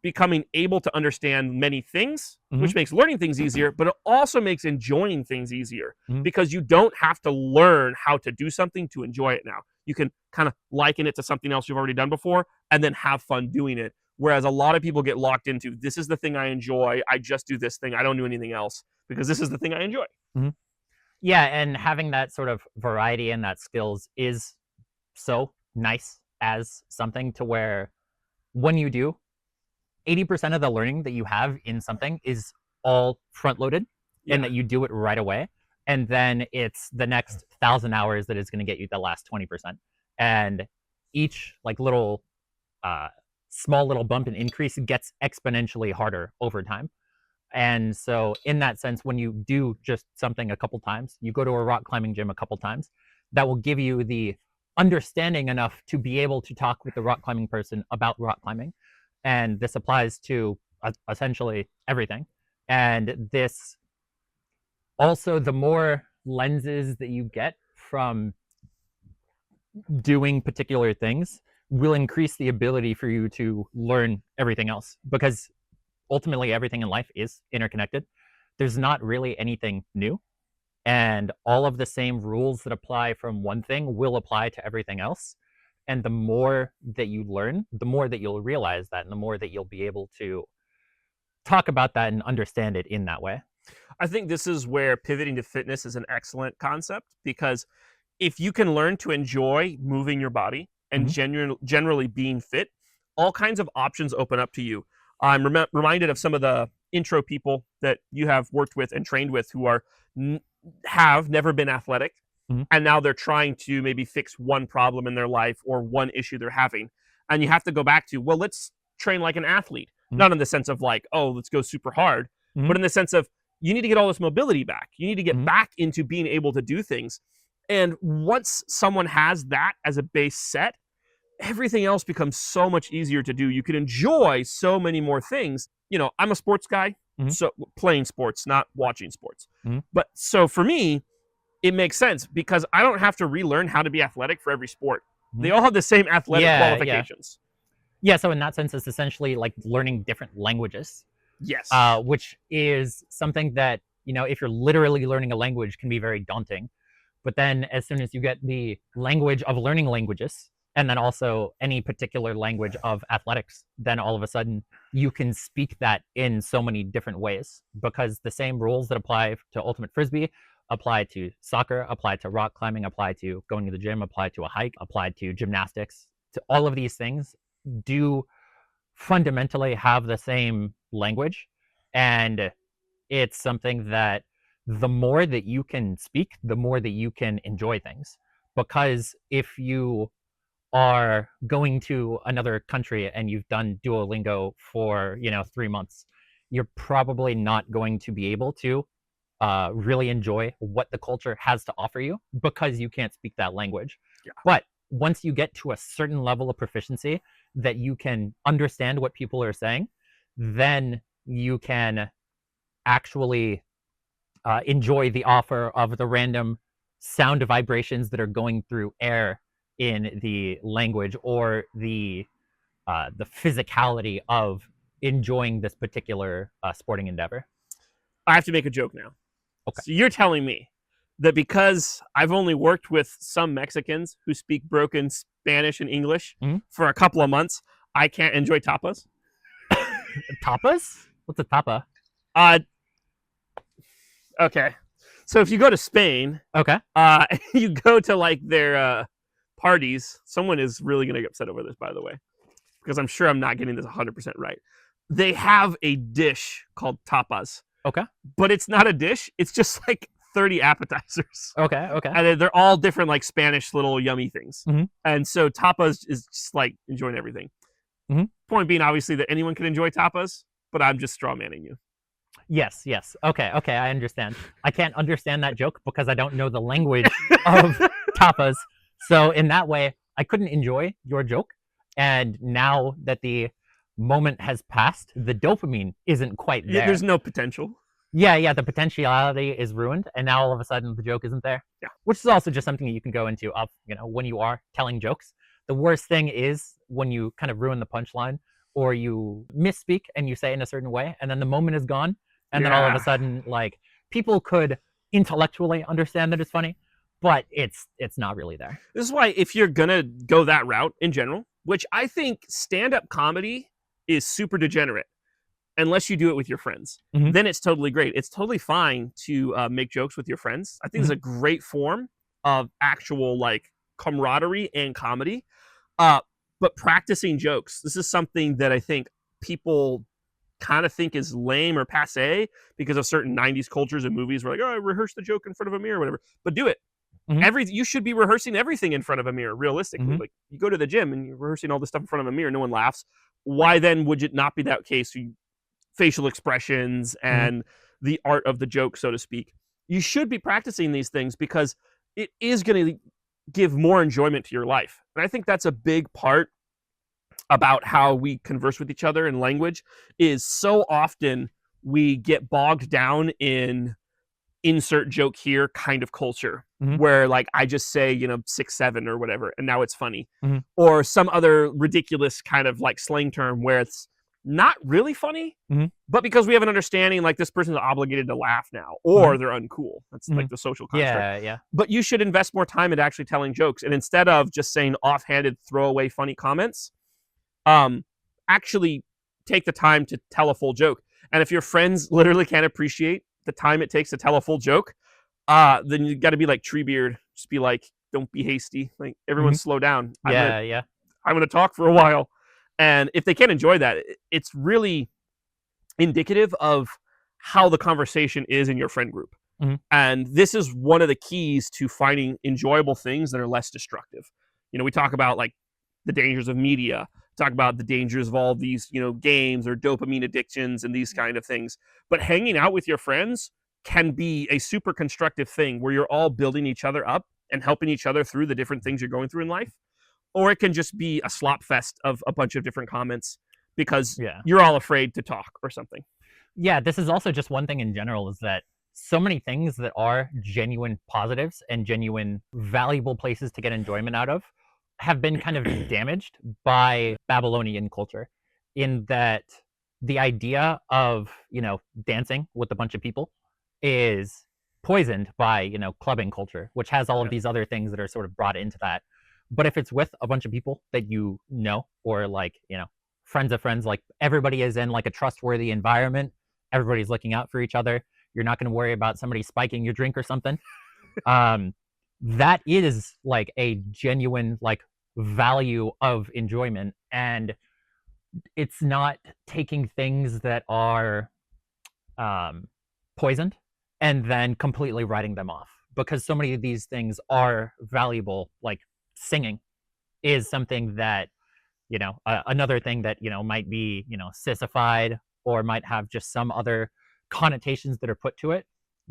Speaker 1: becoming able to understand many things,
Speaker 2: Mm-hmm.
Speaker 1: which makes learning things easier, but it also makes enjoying things easier
Speaker 2: Mm-hmm.
Speaker 1: because you don't have to learn how to do something to enjoy it now. You can kind of liken it to something else you've already done before and then have fun doing it. Whereas a lot of people get locked into, this is the thing I enjoy. I just do this thing. I don't do anything else because this is the thing I enjoy.
Speaker 2: Mm-hmm. Yeah, and having that sort of variety and that skills is so nice as something to where when you do, 80% of the learning that you have in something is all front loaded
Speaker 1: Yeah.
Speaker 2: and that you do it right away. And then it's the next 1,000 hours that is going to get you the last 20%. And each like little small little bump and increase gets exponentially harder over time. And so in that sense, when you do just something a couple times, you go to a rock climbing gym a couple times, that will give you the understanding enough to be able to talk with the rock climbing person about rock climbing. And this applies to essentially everything. And this also, the more lenses that you get from doing particular things will increase the ability for you to learn everything else, because ultimately everything in life is interconnected. There's not really anything new, and all of the same rules that apply from one thing will apply to everything else. And the more that you learn, the more that you'll realize that, and the more that you'll be able to talk about that and understand it in that way.
Speaker 1: I think this is where pivoting to fitness is an excellent concept because if you can learn to enjoy moving your body and generally being fit, all kinds of options open up to you. I'm reminded of some of the intro people that you have worked with and trained with who are have never been athletic,
Speaker 2: Mhm.
Speaker 1: and now they're trying to maybe fix one problem in their life or one issue they're having. And you have to go back to, well, let's train like an athlete,
Speaker 2: Mhm.
Speaker 1: not in the sense of like, oh, let's go super hard,
Speaker 2: Mhm.
Speaker 1: but in the sense of you need to get all this mobility back. You need to get
Speaker 2: Mhm.
Speaker 1: back into being able to do things. And once someone has that as a base set, everything else becomes so much easier to do. You can enjoy so many more things. I'm a sports guy,
Speaker 2: Mhm.
Speaker 1: so playing sports, not watching sports.
Speaker 2: Mhm.
Speaker 1: But so for me, it makes sense because I don't have to relearn how to be athletic for every sport. They
Speaker 2: Mhm.
Speaker 1: all have the same athletic
Speaker 2: Yeah, yeah.
Speaker 1: qualifications.
Speaker 2: Yeah, so in that sense, it's essentially like learning different languages,
Speaker 1: Yes.
Speaker 2: which is something that, if you're literally learning a language, can be very daunting. But then as soon as you get the language of learning languages, and then also any particular language of athletics, then all of a sudden you can speak that in so many different ways, because the same rules that apply to ultimate frisbee apply to soccer, apply to rock climbing, apply to going to the gym, apply to a hike, apply to gymnastics. To all of these things do fundamentally have the same language. And it's something that the more that you can speak, the more that you can enjoy things. Because if you are going to another country and you've done Duolingo for, 3 months, you're probably not going to be able to really enjoy what the culture has to offer you because you can't speak that language.
Speaker 1: Yeah.
Speaker 2: But once you get to a certain level of proficiency that you can understand what people are saying, then you can actually enjoy the offer of the random sound vibrations that are going through air in the language, or the physicality of enjoying this particular sporting endeavor.
Speaker 1: I have to make a joke now.
Speaker 2: Okay.
Speaker 1: So you're telling me that because I've only worked with some Mexicans who speak broken Spanish and English for a couple of months, I can't enjoy tapas?
Speaker 2: Tapas? What's a tapa?
Speaker 1: Okay. So if you go to Spain,
Speaker 2: Okay.
Speaker 1: you go to like their parties. Someone is really going to get upset over this, by the way, because I'm sure I'm not getting this 100% right. They have a dish called tapas.
Speaker 2: Okay.
Speaker 1: But it's not a dish. It's just like 30 appetizers.
Speaker 2: Okay. Okay.
Speaker 1: And they're all different, like Spanish little yummy things.
Speaker 2: Mm-hmm.
Speaker 1: And so tapas is just like enjoying everything.
Speaker 2: Mm-hmm.
Speaker 1: Point being, obviously, that anyone can enjoy tapas, but I'm just straw manning you.
Speaker 2: Yes. Yes. Okay. Okay. I understand. I can't understand that joke because I don't know the language of tapas. So in that way, I couldn't enjoy your joke. And now that the moment has passed, the dopamine isn't quite there.
Speaker 1: There's no potential.
Speaker 2: Yeah, the potentiality is ruined, and now all of a sudden the joke isn't there.
Speaker 1: Yeah.
Speaker 2: Which is also just something that you can go into when you are telling jokes. The worst thing is when you kind of ruin the punchline, or you misspeak and you say it in a certain way, and then the moment is gone, and then all of a sudden, like, people could intellectually understand that it's funny, but it's not really there.
Speaker 1: This is why, if you're gonna go that route in general, which I think stand-up comedy is super degenerate unless you do it with your friends, then it's totally great. It's totally fine to make jokes with your friends. I think it's a great form of actual like camaraderie and comedy. But practicing jokes, this is something that I think people kind of think is lame or passe because of certain 90s cultures and movies where like, oh, I rehearse the joke in front of a mirror or whatever. But do it. You should be rehearsing everything in front of a mirror, realistically. Like, you go to the gym and you're rehearsing all this stuff in front of a mirror, no one laughs. Why then would it not be that case? Facial expressions and the art of the joke, so to speak. You should be practicing these things because it is going to give more enjoyment to your life. And I think that's a big part about how we converse with each other in language, is so often we get bogged down in insert joke here kind of culture, where like I just say 6'7" or whatever, and now it's funny, or some other ridiculous kind of like slang term where it's not really funny, but because we have an understanding, like, this person's obligated to laugh now, or they're uncool. That's like the social construct.
Speaker 2: Yeah.
Speaker 1: But you should invest more time into actually telling jokes, and instead of just saying offhanded, throwaway, funny comments, actually take the time to tell a full joke. And if your friends literally can't appreciate the time it takes to tell a full joke, then you got to be like Treebeard. Just be like, don't be hasty. Like, everyone slow down. I'm gonna talk for a while. And if they can't enjoy that, it's really indicative of how the conversation is in your friend group. And this is one of the keys to finding enjoyable things that are less destructive. We talk about like the dangers of media, talk about the dangers of all these, games or dopamine addictions and these kind of things. But hanging out with your friends can be a super constructive thing where you're all building each other up and helping each other through the different things you're going through in life. Or it can just be a slop fest of a bunch of different comments because you're all afraid to talk or something.
Speaker 2: Yeah, this is also just one thing in general, is that so many things that are genuine positives and genuine valuable places to get enjoyment out of have been kind of damaged by Babylonian culture, in that the idea of, dancing with a bunch of people is poisoned by, clubbing culture, which has all of these other things that are sort of brought into that. But if it's with a bunch of people that or like, friends of friends, like, everybody is in like a trustworthy environment, everybody's looking out for each other, you're not going to worry about somebody spiking your drink or something. That is like a genuine like value of enjoyment, and it's not taking things that are poisoned and then completely writing them off, because so many of these things are valuable. Like, singing is something that, another thing that, might be, sissified, or might have just some other connotations that are put to it.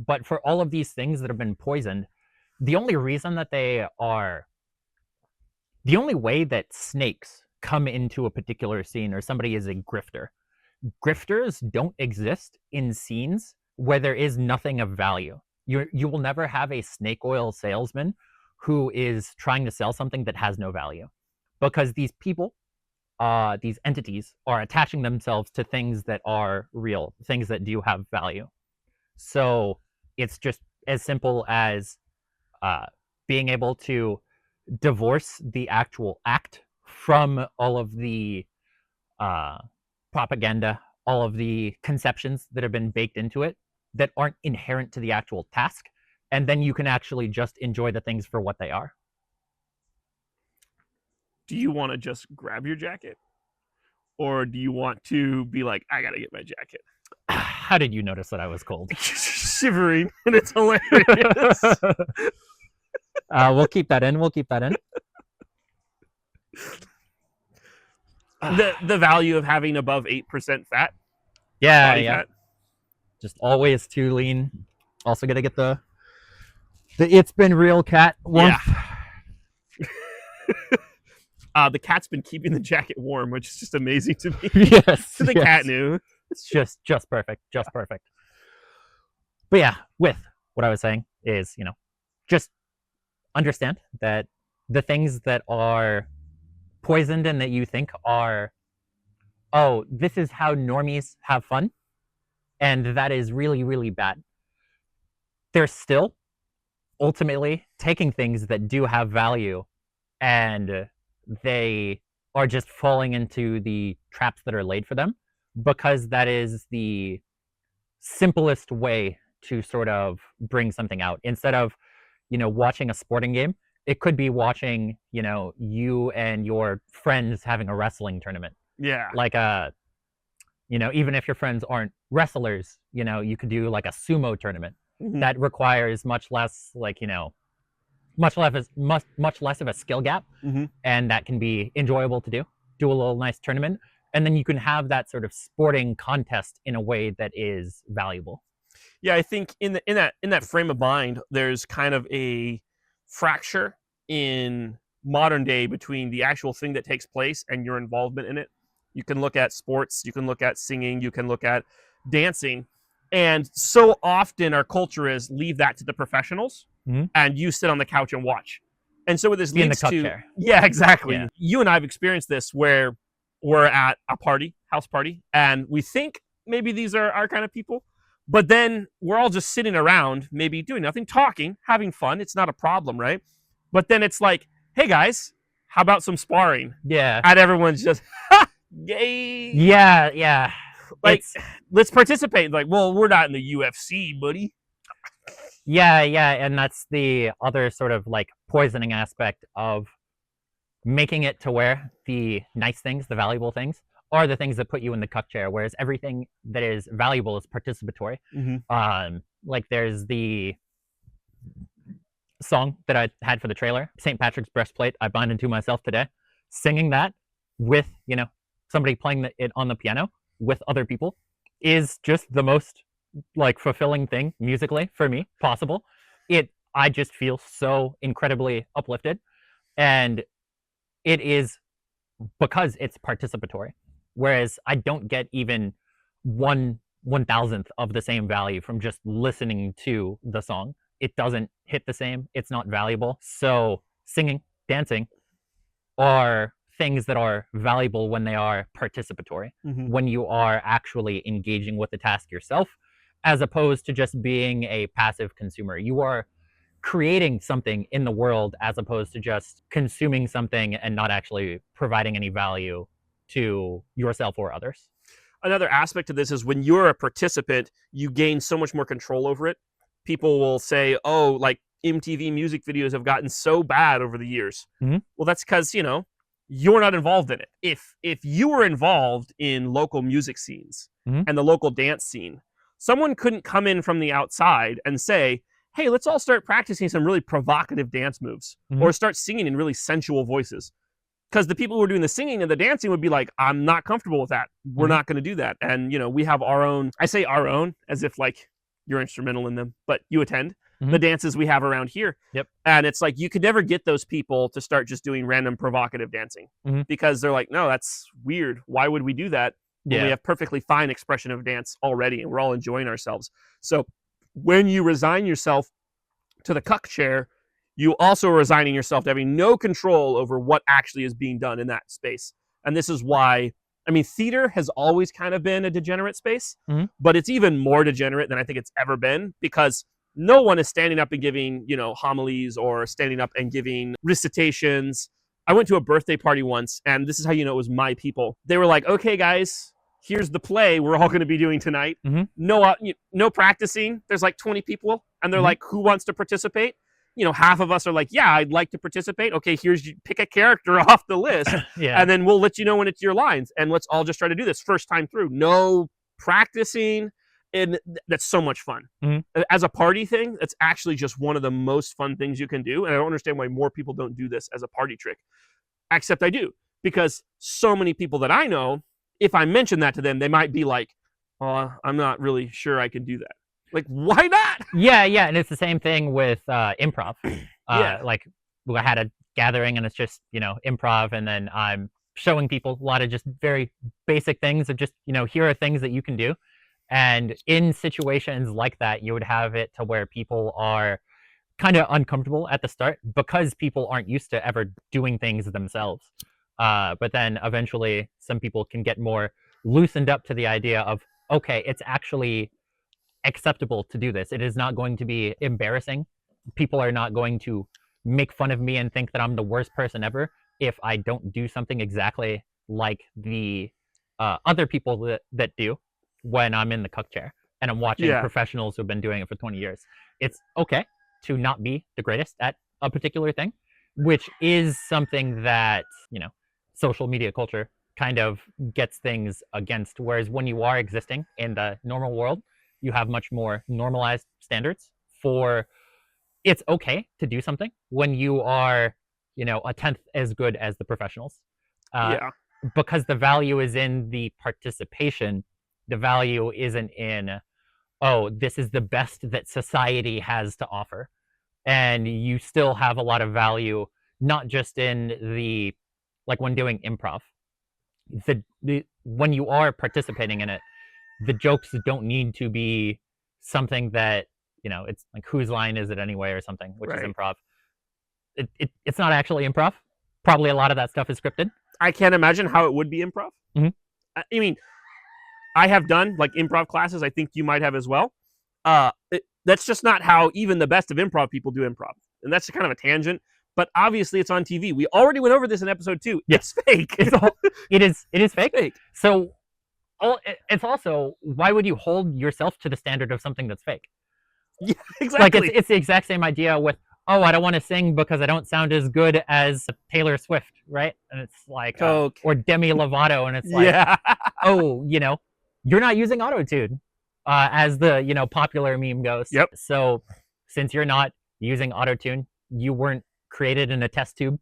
Speaker 2: But for all of these things that have been poisoned, the only reason that they are, the only way that snakes come into a particular scene or somebody is a grifter, grifters don't exist in scenes where there is nothing of value. You will never have a snake oil salesman who is trying to sell something that has no value, because these people, these entities, are attaching themselves to things that are real, things that do have value. So it's just as simple as being able to divorce the actual act from all of the propaganda, all of the conceptions that have been baked into it that aren't inherent to the actual task. And then you can actually just enjoy the things for what they are.
Speaker 1: Do you want to just grab your jacket? Or do you want to be like, I gotta get my jacket?
Speaker 2: How did you notice that I was cold?
Speaker 1: Shivering, and it's hilarious.
Speaker 2: We'll keep that in. We'll keep that in.
Speaker 1: The value of having above 8% fat.
Speaker 2: Yeah,
Speaker 1: body
Speaker 2: yeah.
Speaker 1: fat.
Speaker 2: Just always too lean. Also got to get the It's Been Real cat warmth.
Speaker 1: Yeah. The cat's been keeping the jacket warm, which is just amazing to me.
Speaker 2: Yes.
Speaker 1: The cat knew.
Speaker 2: It's just perfect. Just perfect. But yeah, with what I was saying is, just understand that the things that are poisoned and that you think are, oh, this is how normies have fun, and that is really, really bad. They're still ultimately taking things that do have value, and they are just falling into the traps that are laid for them, because that is the simplest way to sort of bring something out. Instead of, watching a sporting game, it could be watching, you and your friends having a wrestling tournament.
Speaker 1: Yeah.
Speaker 2: Like even if your friends aren't wrestlers, you could do like a sumo tournament that requires much less, much less of a skill gap, and that can be enjoyable to do. Do a little nice tournament, and then you can have that sort of sporting contest in a way that is valuable.
Speaker 1: Yeah, I think in that frame of mind, there's kind of a fracture in modern day between the actual thing that takes place and your involvement in it. You can look at sports, you can look at singing, you can look at dancing, and so often our culture is leave that to the professionals, and you sit on the couch and watch. And so what this leads to,
Speaker 2: chair.
Speaker 1: Yeah, exactly.
Speaker 2: Yeah.
Speaker 1: You and I have experienced this where we're at a house party, and we think maybe these are our kind of people, but then we're all just sitting around, maybe doing nothing, talking, having fun. It's not a problem, right? But then it's like, hey guys, how about some sparring?
Speaker 2: Yeah.
Speaker 1: And everyone's just, yay.
Speaker 2: Yeah.
Speaker 1: Like, let's participate. Like, well, we're not in the UFC, buddy.
Speaker 2: Yeah, and that's the other sort of like poisoning aspect of making it to where the nice things, the valuable things, are the things that put you in the cuck chair, whereas everything that is valuable is participatory. Like there's the song that I had for the trailer, St. Patrick's Breastplate, I Bind Unto Myself Today. Singing that with, somebody playing it on the piano with other people is just the most like fulfilling thing musically for me possible. I just feel so incredibly uplifted, and it is because it's participatory. Whereas I don't get even 1/1000th of the same value from just listening to the song. It doesn't hit the same. It's not valuable. So singing, dancing are things that are valuable when they are participatory, when you are actually engaging with the task yourself, as opposed to just being a passive consumer. You are creating something in the world as opposed to just consuming something and not actually providing any value to yourself or others.
Speaker 1: Another aspect of this is when you're a participant, you gain so much more control over it. People will say, oh, like MTV music videos have gotten so bad over the years. Well, that's because, you're not involved in it. If you were involved in local music scenes and the local dance scene, someone couldn't come in from the outside and say, hey, let's all start practicing some really provocative dance moves or start singing in really sensual voices. Because the people who are doing the singing and the dancing would be like, I'm not comfortable with that. We're not going to do that. And, we have our own, I say our own as if like you're instrumental in them, but you attend
Speaker 2: Mhm.
Speaker 1: the dances we have around here.
Speaker 2: Yep.
Speaker 1: And it's like you could never get those people to start just doing random provocative dancing
Speaker 2: Mhm.
Speaker 1: because they're like, no, that's weird. Why would we do that when we
Speaker 2: Yeah.
Speaker 1: have perfectly fine expression of dance already and we're all enjoying ourselves? So when you resign yourself to the cuck chair, you also are resigning yourself to having no control over what actually is being done in that space. And this is why, I mean, theater has always kind of been a degenerate space,
Speaker 2: Mhm.
Speaker 1: but it's even more degenerate than I think it's ever been because no one is standing up and giving, homilies or standing up and giving recitations. I went to a birthday party once, and this is how you know it was my people. They were like, okay, guys, here's the play we're all going to be doing tonight.
Speaker 2: Mhm.
Speaker 1: No practicing. There's like 20 people, and they're
Speaker 2: Mhm.
Speaker 1: like, who wants to participate? Half of us are like, yeah, I'd like to participate. Okay, pick a character off the list,
Speaker 2: Yeah.
Speaker 1: and then we'll let you know when it's your lines, and let's all just try to do this first time through. No practicing, and that's so much fun.
Speaker 2: Mhm.
Speaker 1: As a party thing, that's actually just one of the most fun things you can do, and I don't understand why more people don't do this as a party trick. Except I do, because so many people that I know, if I mention that to them, they might be like, "Oh, I'm not really sure I can do that." Like, why not?
Speaker 2: Yeah, yeah, and it's the same thing with improv.
Speaker 1: Yeah.
Speaker 2: Like I had a gathering, and it's just improv, and then I'm showing people a lot of just very basic things of just here are things that you can do, and in situations like that, you would have it to where people are kind of uncomfortable at the start because people aren't used to ever doing things themselves. But then eventually, some people can get more loosened up to the idea of okay, it's actually acceptable to do this. It is not going to be embarrassing. People are not going to make fun of me and think that I'm the worst person ever if I don't do something exactly like the other people that do when I'm in the cuck chair and I'm watching
Speaker 1: Yeah.
Speaker 2: professionals who've been doing it for 20 years. It's okay to not be the greatest at a particular thing, which is something that, social media culture kind of gets things against. Whereas when you are existing in the normal world, you have much more normalized standards for it's okay to do something when you are, a tenth as good as the professionals. Uh,
Speaker 1: Yeah.
Speaker 2: because the value is in the participation. The value isn't in, oh, this is the best that society has to offer. And you still have a lot of value, not just in the, like when doing improv, when you are participating in it, the jokes don't need to be something that it's like whose line is it anyway or something, which is
Speaker 1: Right.
Speaker 2: improv. It's not actually improv. Probably a lot of that stuff is scripted.
Speaker 1: I can't imagine how it would be improv.
Speaker 2: Mhm.
Speaker 1: I mean, I have done like improv classes. I think you might have as well. That's just not how even the best of improv people do improv, and that's kind of a tangent. But obviously, it's on TV. We already went over this in episode 2.
Speaker 2: Yeah.
Speaker 1: It's fake.
Speaker 2: It is fake.
Speaker 1: Fake.
Speaker 2: So it's also, why would you hold yourself to the standard of something that's fake?
Speaker 1: Yeah,
Speaker 2: Like
Speaker 1: exactly.
Speaker 2: it's the exact same idea with, oh, I don't want to sing because I don't sound as good as Taylor Swift, right? And it's like,
Speaker 1: Coke.
Speaker 2: or Demi Lovato, and it's like,
Speaker 1: Yeah.
Speaker 2: oh, you're not using autotune, as the popular meme goes.
Speaker 1: Yep.
Speaker 2: So since you're not using autotune, you weren't created in a test tube.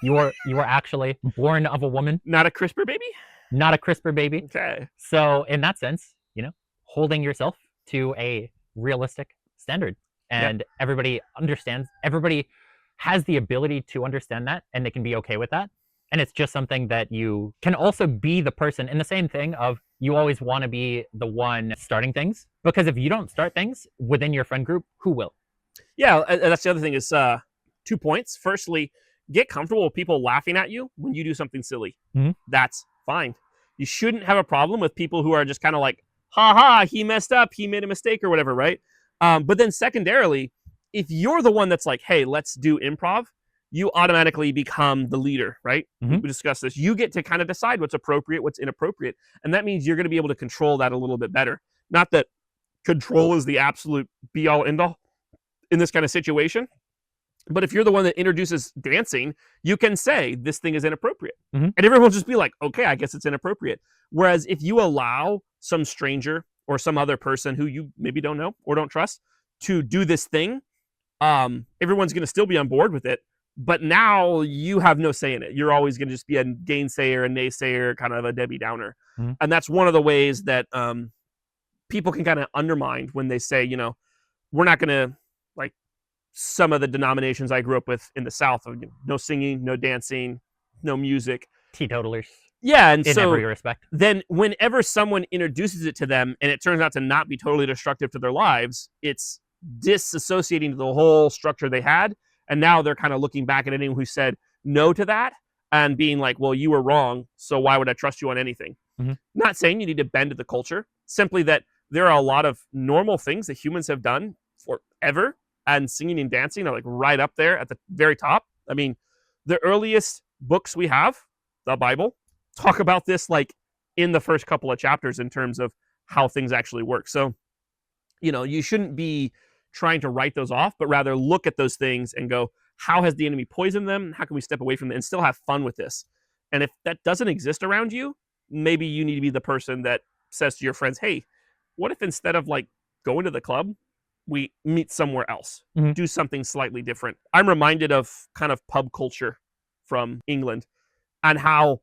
Speaker 2: You were actually born of a woman,
Speaker 1: Not a CRISPR baby?
Speaker 2: not a CRISPR baby.
Speaker 1: Okay.
Speaker 2: So in that sense, holding yourself to a realistic standard, and everybody understands. Everybody has the ability to understand that, and they can be okay with that. And it's just something that you can also be the person in the same thing of you always want to be the one starting things, because if you don't start things within your friend group, who will?
Speaker 1: Yeah, and that's the other thing is 2 points. Firstly, get comfortable with people laughing at you when you do something silly.
Speaker 2: Mhm.
Speaker 1: That's fine. You shouldn't have a problem with people who are just kind of like, ha ha, he messed up, he made a mistake or whatever, right? But then secondarily, if you're the one that's like, hey, let's do improv, you automatically become the leader, right?
Speaker 2: Mhm.
Speaker 1: We discussed this. You get to kind of decide what's appropriate, what's inappropriate. And that means you're going to be able to control that a little bit better. Not that control is the absolute be all end all in this kind of situation. But if you're the one that introduces dancing, you can say this thing is inappropriate.
Speaker 2: Mhm.
Speaker 1: And everyone will just be like, okay, I guess it's inappropriate. Whereas if you allow some stranger or some other person who you maybe don't know or don't trust to do this thing, everyone's going to still be on board with it. But now you have no say in it. You're always going to just be a gainsayer, a naysayer, kind of a Debbie Downer.
Speaker 2: Mhm.
Speaker 1: And that's one of the ways that people can kind of undermine when they say, you know, we're not going to, like some of the denominations I grew up with in the South, of, you know, no singing, no dancing, no music.
Speaker 2: Teetotalers.
Speaker 1: Yeah, and
Speaker 2: in
Speaker 1: so
Speaker 2: every respect.
Speaker 1: then whenever someone introduces it to them and it turns out to not be totally destructive to their lives, it's disassociating the whole structure they had. And now they're kind of looking back at anyone who said no to that and being like, well, you were wrong, so why would I trust you on anything?
Speaker 2: Mm-hmm.
Speaker 1: Not saying you need to bend to the culture, simply that there are a lot of normal things that humans have done forever, and singing and dancing are like right up there at the very top. I mean, the earliest books we have, the Bible, talk about this like in the first couple of chapters in terms of how things actually work. So, you know, you shouldn't be trying to write those off, but rather look at those things and go, how has the enemy poisoned them? How can we step away from them and still have fun with this? And if that doesn't exist around you, maybe you need to be the person that says to your friends, hey, what if instead of like going to the club, we meet somewhere else,
Speaker 2: Mhm.
Speaker 1: do something slightly different? I'm reminded of kind of pub culture from England and how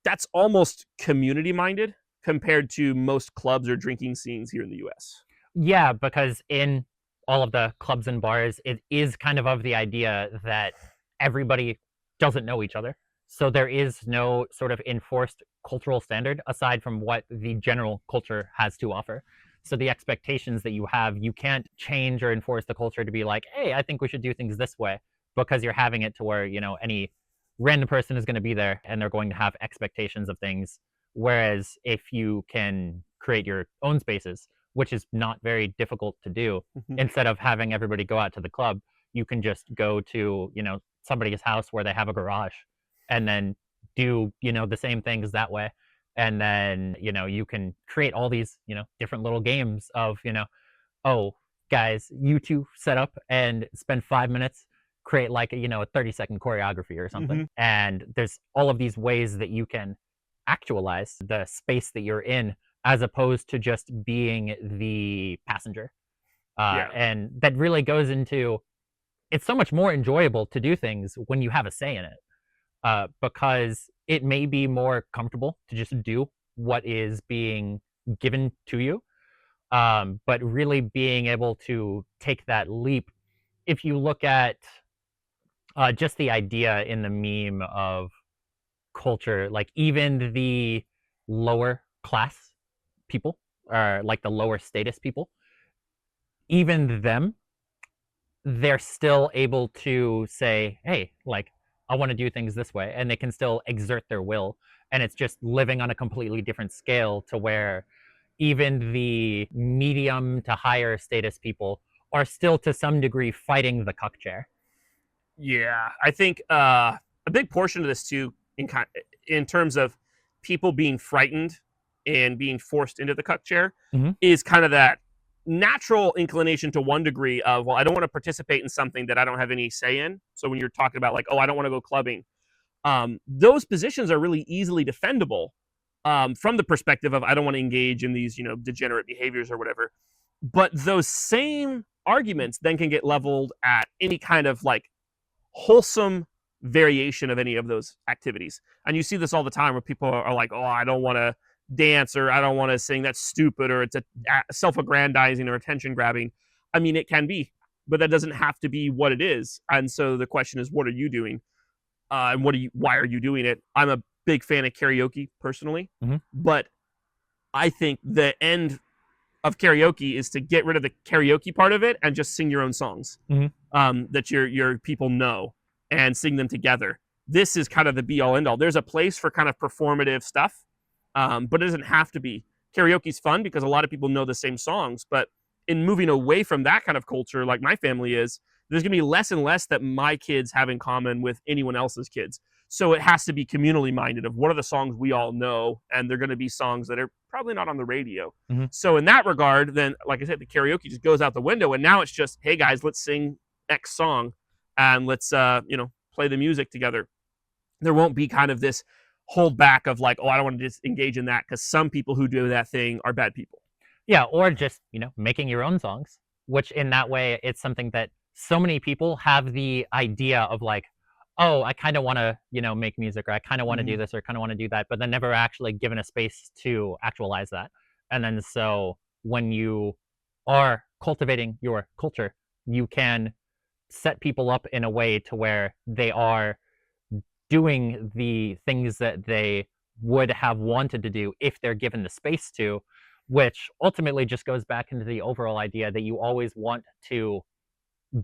Speaker 1: that's almost community minded compared to most clubs or drinking scenes here in the US.
Speaker 2: Yeah, because in all of the clubs and bars, it is kind of the idea that everybody doesn't know each other. So there is no sort of enforced cultural standard aside from what the general culture has to offer. So the expectations that you have, you can't change or enforce the culture to be like, hey, I think we should do things this way, because you're having it to where, you know, any random person is going to be there and they're going to have expectations of things. Whereas if you can create your own spaces, which is not very difficult to do,
Speaker 1: Mhm.
Speaker 2: instead of having everybody go out to the club, you can just go to, you know, somebody's house where they have a garage and then do, you know, the same things that way. And then, you know, you can create all these, you know, different little games of, you know, oh, guys, you two set up and spend 5 minutes, create like a, you know, a 30-second choreography or something.
Speaker 1: Mhm.
Speaker 2: And there's all of these ways that you can actualize the space that you're in, as opposed to just being the passenger.
Speaker 1: Yeah.
Speaker 2: And that really goes into, it's so much more enjoyable to do things when you have a say in it, because it may be more comfortable to just do what is being given to you. But really being able to take that leap, if you look at just the idea in the meme of culture, like even the lower class people, or like the lower status people, even them, they're still able to say, hey, like, I want to do things this way. And they can still exert their will. And it's just living on a completely different scale, to where even the medium to higher status people are still to some degree fighting the cuck chair.
Speaker 1: Yeah, I think a big portion of this too, in terms of people being frightened and being forced into the cuck chair,
Speaker 2: Mhm.
Speaker 1: is kind of that natural inclination to one degree of, well, I don't want to participate in something that I don't have any say in. So when you're talking about like, oh, I don't want to go clubbing, those positions are really easily defendable, from the perspective of I don't want to engage in these, you know, degenerate behaviors or whatever. But those same arguments then can get leveled at any kind of like wholesome variation of any of those activities. And you see this all the time where people are like, oh, I don't want to dance, or I don't want to sing, that's stupid, or it's a self-aggrandizing or attention grabbing. I mean, it can be, but that doesn't have to be what it is. And so the question is, what are you doing? And why are you doing it? I'm a big fan of karaoke personally,
Speaker 2: Mhm.
Speaker 1: but I think the end of karaoke is to get rid of the karaoke part of it and just sing your own songs,
Speaker 2: Mhm.
Speaker 1: that your people know, and sing them together. This is kind of the be all end all. There's a place for kind of performative stuff, but it doesn't have to be. Karaoke's fun because a lot of people know the same songs, but in moving away from that kind of culture, like my family is, there's going to be less and less that my kids have in common with anyone else's kids. So it has to be communally minded of what are the songs we all know, and they're going to be songs that are probably not on the radio.
Speaker 2: Mhm.
Speaker 1: So in that regard, then like I said, the karaoke just goes out the window, and now it's just, hey guys, let's sing X song, and let's you know, play the music together. There won't be kind of this hold back of like, oh, I don't want to just engage in that because some people who do that thing are bad people.
Speaker 2: Yeah, or just, you know, making your own songs, which in that way, it's something that so many people have the idea of like, oh, I kind of want to, you know, make music, or I kind of want to do
Speaker 1: Mhm.
Speaker 2: this, or kind of want to do that, but then never actually given a space to actualize that. And then so when you are cultivating your culture, you can set people up in a way to where they are doing the things that they would have wanted to do if they're given the space to, which ultimately just goes back into the overall idea that you always want to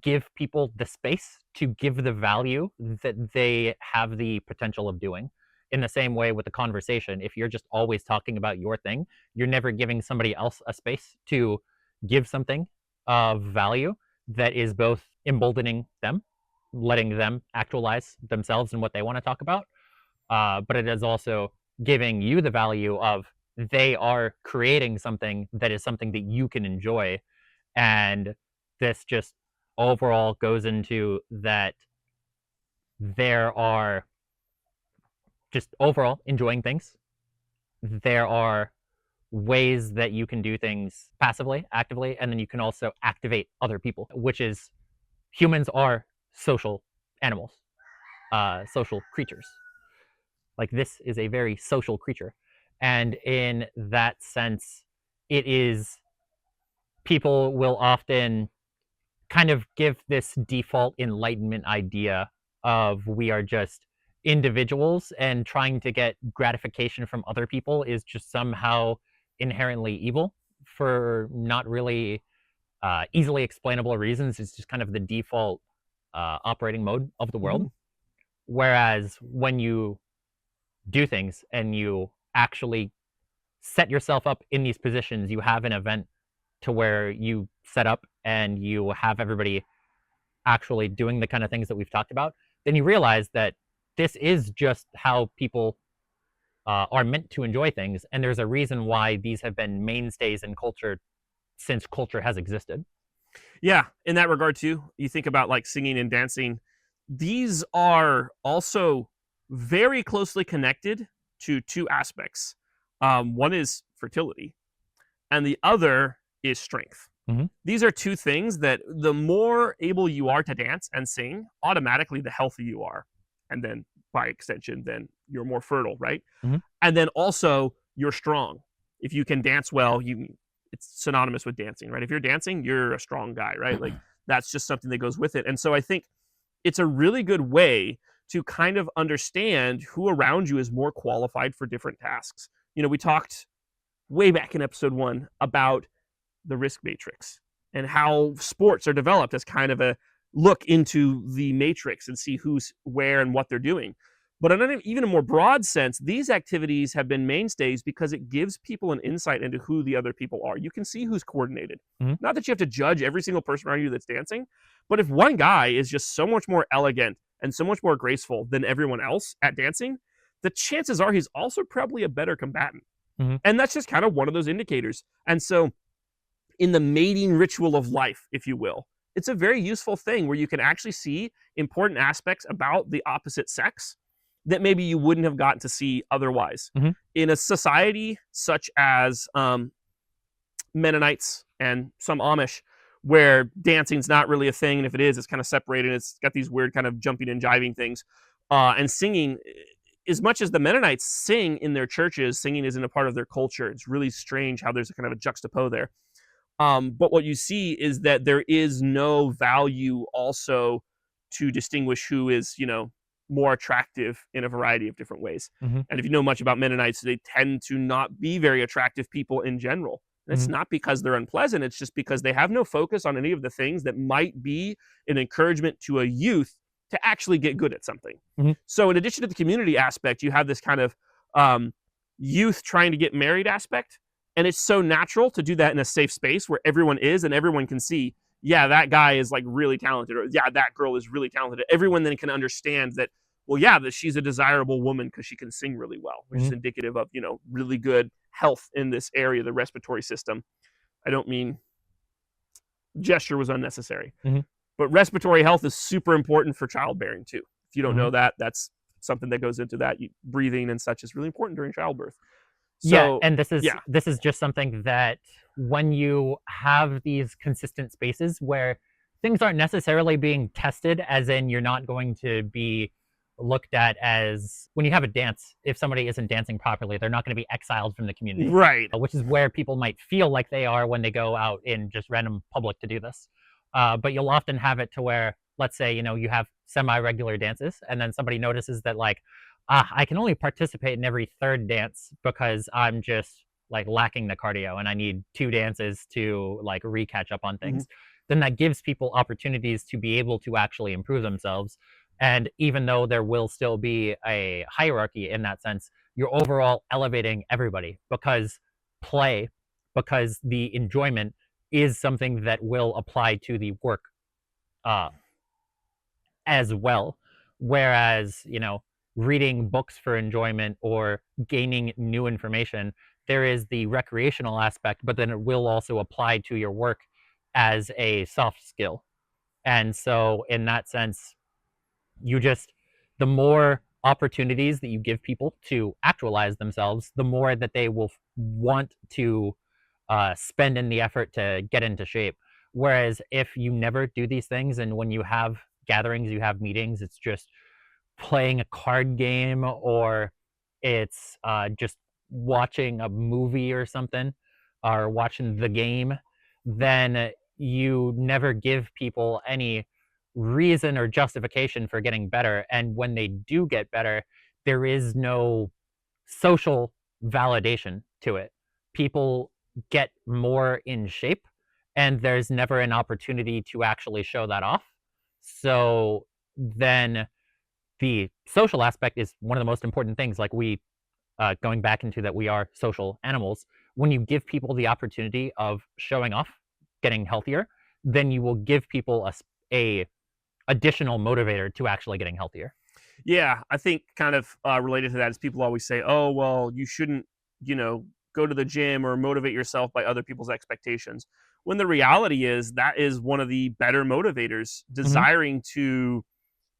Speaker 2: give people the space to give the value that they have the potential of doing. In the same way with the conversation, if you're just always talking about your thing, you're never giving somebody else a space to give something of value that is both emboldening them, letting them actualize themselves and what they want to talk about, but it is also giving you the value of they are creating something that is something that you can enjoy. And this just overall goes into that there are just overall enjoying things. There are ways that you can do things passively, actively, and then you can also activate other people, which is humans are social animals, social creatures. Like, this is a very social creature. And in that sense, it is, people will often kind of give this default enlightenment idea of we are just individuals, and trying to get gratification from other people is just somehow inherently evil for not really easily explainable reasons. It's just kind of the default operating mode of the world.
Speaker 1: Mhm.
Speaker 2: Whereas when you do things and you actually set yourself up in these positions, you have an event to where you set up and you have everybody actually doing the kind of things that we've talked about, then you realize that this is just how people are meant to enjoy things. And there's a reason why these have been mainstays in culture since culture has existed.
Speaker 1: Yeah, in that regard too, you think about like singing and dancing. These are also very closely connected to two aspects. One is fertility, and the other is strength.
Speaker 2: Mhm.
Speaker 1: These are two things that the more able you are to dance and sing, automatically the healthier you are. And then by extension, then you're more fertile, right?
Speaker 2: Mhm.
Speaker 1: And then also you're strong. If you can dance well, it's synonymous with dancing, right? If you're dancing, you're a strong guy, right? Like that's just something that goes with it. And so I think it's a really good way to kind of understand who around you is more qualified for different tasks. We talked way back in episode 1 about the risk matrix and how sports are developed as kind of a look into the matrix and see who's where and what they're doing. But in even a more broad sense, these activities have been mainstays because it gives people an insight into who the other people are. You can see who's coordinated.
Speaker 2: Mhm.
Speaker 1: Not that you have to judge every single person around you that's dancing, but if one guy is just so much more elegant and so much more graceful than everyone else at dancing, the chances are he's also probably a better combatant.
Speaker 2: Mhm.
Speaker 1: And that's just kind of one of those indicators. And so in the mating ritual of life, if you will, it's a very useful thing where you can actually see important aspects about the opposite sex that maybe you wouldn't have gotten to see otherwise.
Speaker 2: Mhm.
Speaker 1: In a society such as Mennonites and some Amish, where dancing's not really a thing, and if it is, it's kind of separated. It's got these weird kind of jumping and jiving things, and singing. As much as the Mennonites sing in their churches, singing isn't a part of their culture. It's really strange how there's a kind of a juxtapose there. But what you see is that there is no value also to distinguish who is, more attractive in a variety of different ways.
Speaker 2: Mhm.
Speaker 1: And if you know much about Mennonites, they tend to not be very attractive people in general. And it's
Speaker 2: Mhm.
Speaker 1: not because they're unpleasant, it's just because they have no focus on any of the things that might be an encouragement to a youth to actually get good at something.
Speaker 2: Mhm.
Speaker 1: So, in addition to the community aspect, you have this kind of youth trying to get married aspect. And it's so natural to do that in a safe space where everyone is and everyone can see, yeah, that guy is like really talented, or yeah, that girl is really talented. Everyone then can understand that, well, yeah, that she's a desirable woman because she can sing really well, which is
Speaker 2: Mhm.
Speaker 1: indicative of, really good health in this area, the respiratory system. I don't mean gesture was unnecessary,
Speaker 2: Mhm.
Speaker 1: but respiratory health is super important for childbearing too. If you don't
Speaker 2: Mhm.
Speaker 1: know that, that's something that goes into that. Breathing and such is really important during childbirth.
Speaker 2: Yeah,
Speaker 1: So,
Speaker 2: and
Speaker 1: yeah.
Speaker 2: this is just something that when you have these consistent spaces where things aren't necessarily being tested, as in you're not going to be looked at as when you have a dance, if somebody isn't dancing properly, they're not going to be exiled from the community,
Speaker 1: Right.
Speaker 2: which is where people might feel like they are when they go out in just random public to do this. But you'll often have it to where, let's say, you have semi-regular dances, and then somebody notices that, like, I can only participate in every third dance because I'm just like lacking the cardio and I need two dances to like re-catch up on
Speaker 1: Mhm.
Speaker 2: things. Then that gives people opportunities to be able to actually improve themselves. And even though there will still be a hierarchy in that sense, you're overall elevating everybody because play, because the enjoyment is something that will apply to the work uh, as well. Whereas, reading books for enjoyment or gaining new information, there is the recreational aspect, but then it will also apply to your work as a soft skill. And so, in that sense, you just, the more opportunities that you give people to actualize themselves, the more that they will want to spend in the effort to get into shape. Whereas if you never do these things, and when you have gatherings, you have meetings, it's just playing a card game, or it's just watching a movie or something, or watching the game, then you never give people any reason or justification for getting better. And when they do get better, there is no social validation to it. People get more in shape, and there's never an opportunity to actually show that off. So then the social aspect is one of the most important things. Like going back into that, we are social animals. When you give people the opportunity of showing off, getting healthier, then you will give people a additional motivator to actually getting healthier.
Speaker 1: Yeah, I think kind of related to that is people always say, "Oh, well, you shouldn't, go to the gym or motivate yourself by other people's expectations." When the reality is that is one of the better motivators,
Speaker 2: Hmm.
Speaker 1: desiring to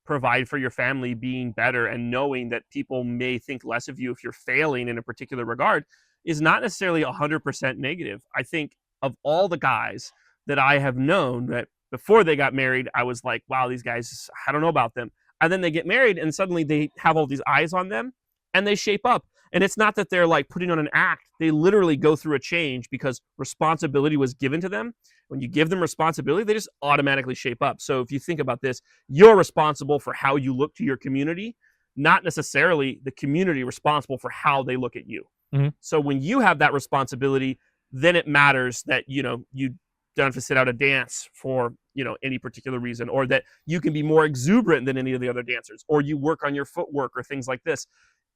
Speaker 1: provide for your family, being better, and knowing that people may think less of you if you're failing in a particular regard is not necessarily 100% negative. I think of all the guys that I have known that before they got married, I was like, wow, these guys, I don't know about them. And then they get married and suddenly they have all these eyes on them and they shape up. And it's not that they're like putting on an act. They literally go through a change because responsibility was given to them. When you give them responsibility, they just automatically shape up. So if you think about this, you're responsible for how you look to your community, not necessarily the community responsible for how they look at you.
Speaker 2: Hmm.
Speaker 1: So when you have that responsibility, then it matters that, you don't have to sit out a dance for, any particular reason, or that you can be more exuberant than any of the other dancers, or you work on your footwork or things like this.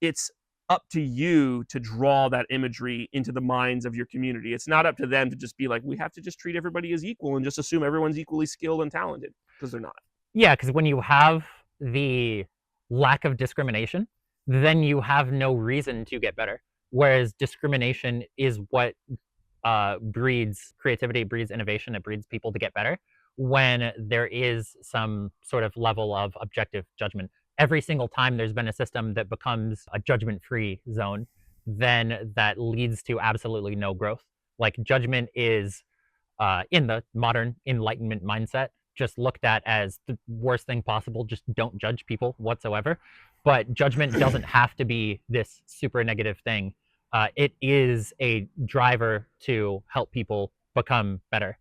Speaker 1: It's up to you to draw that imagery into the minds of your community. It's not up to them to just be like, we have to just treat everybody as equal and just assume everyone's equally skilled and talented, because they're not.
Speaker 2: Yeah, because when you have the lack of discrimination, then you have no reason to get better. Whereas discrimination is what breeds creativity, breeds innovation, it breeds people to get better when there is some sort of level of objective judgment. Every single time there's been a system that becomes a judgment free zone, then that leads to absolutely no growth. Like judgment is in the modern enlightenment mindset just looked at as the worst thing possible. Just don't judge people whatsoever. But judgment doesn't have to be this super negative thing. It is a driver to help people become better.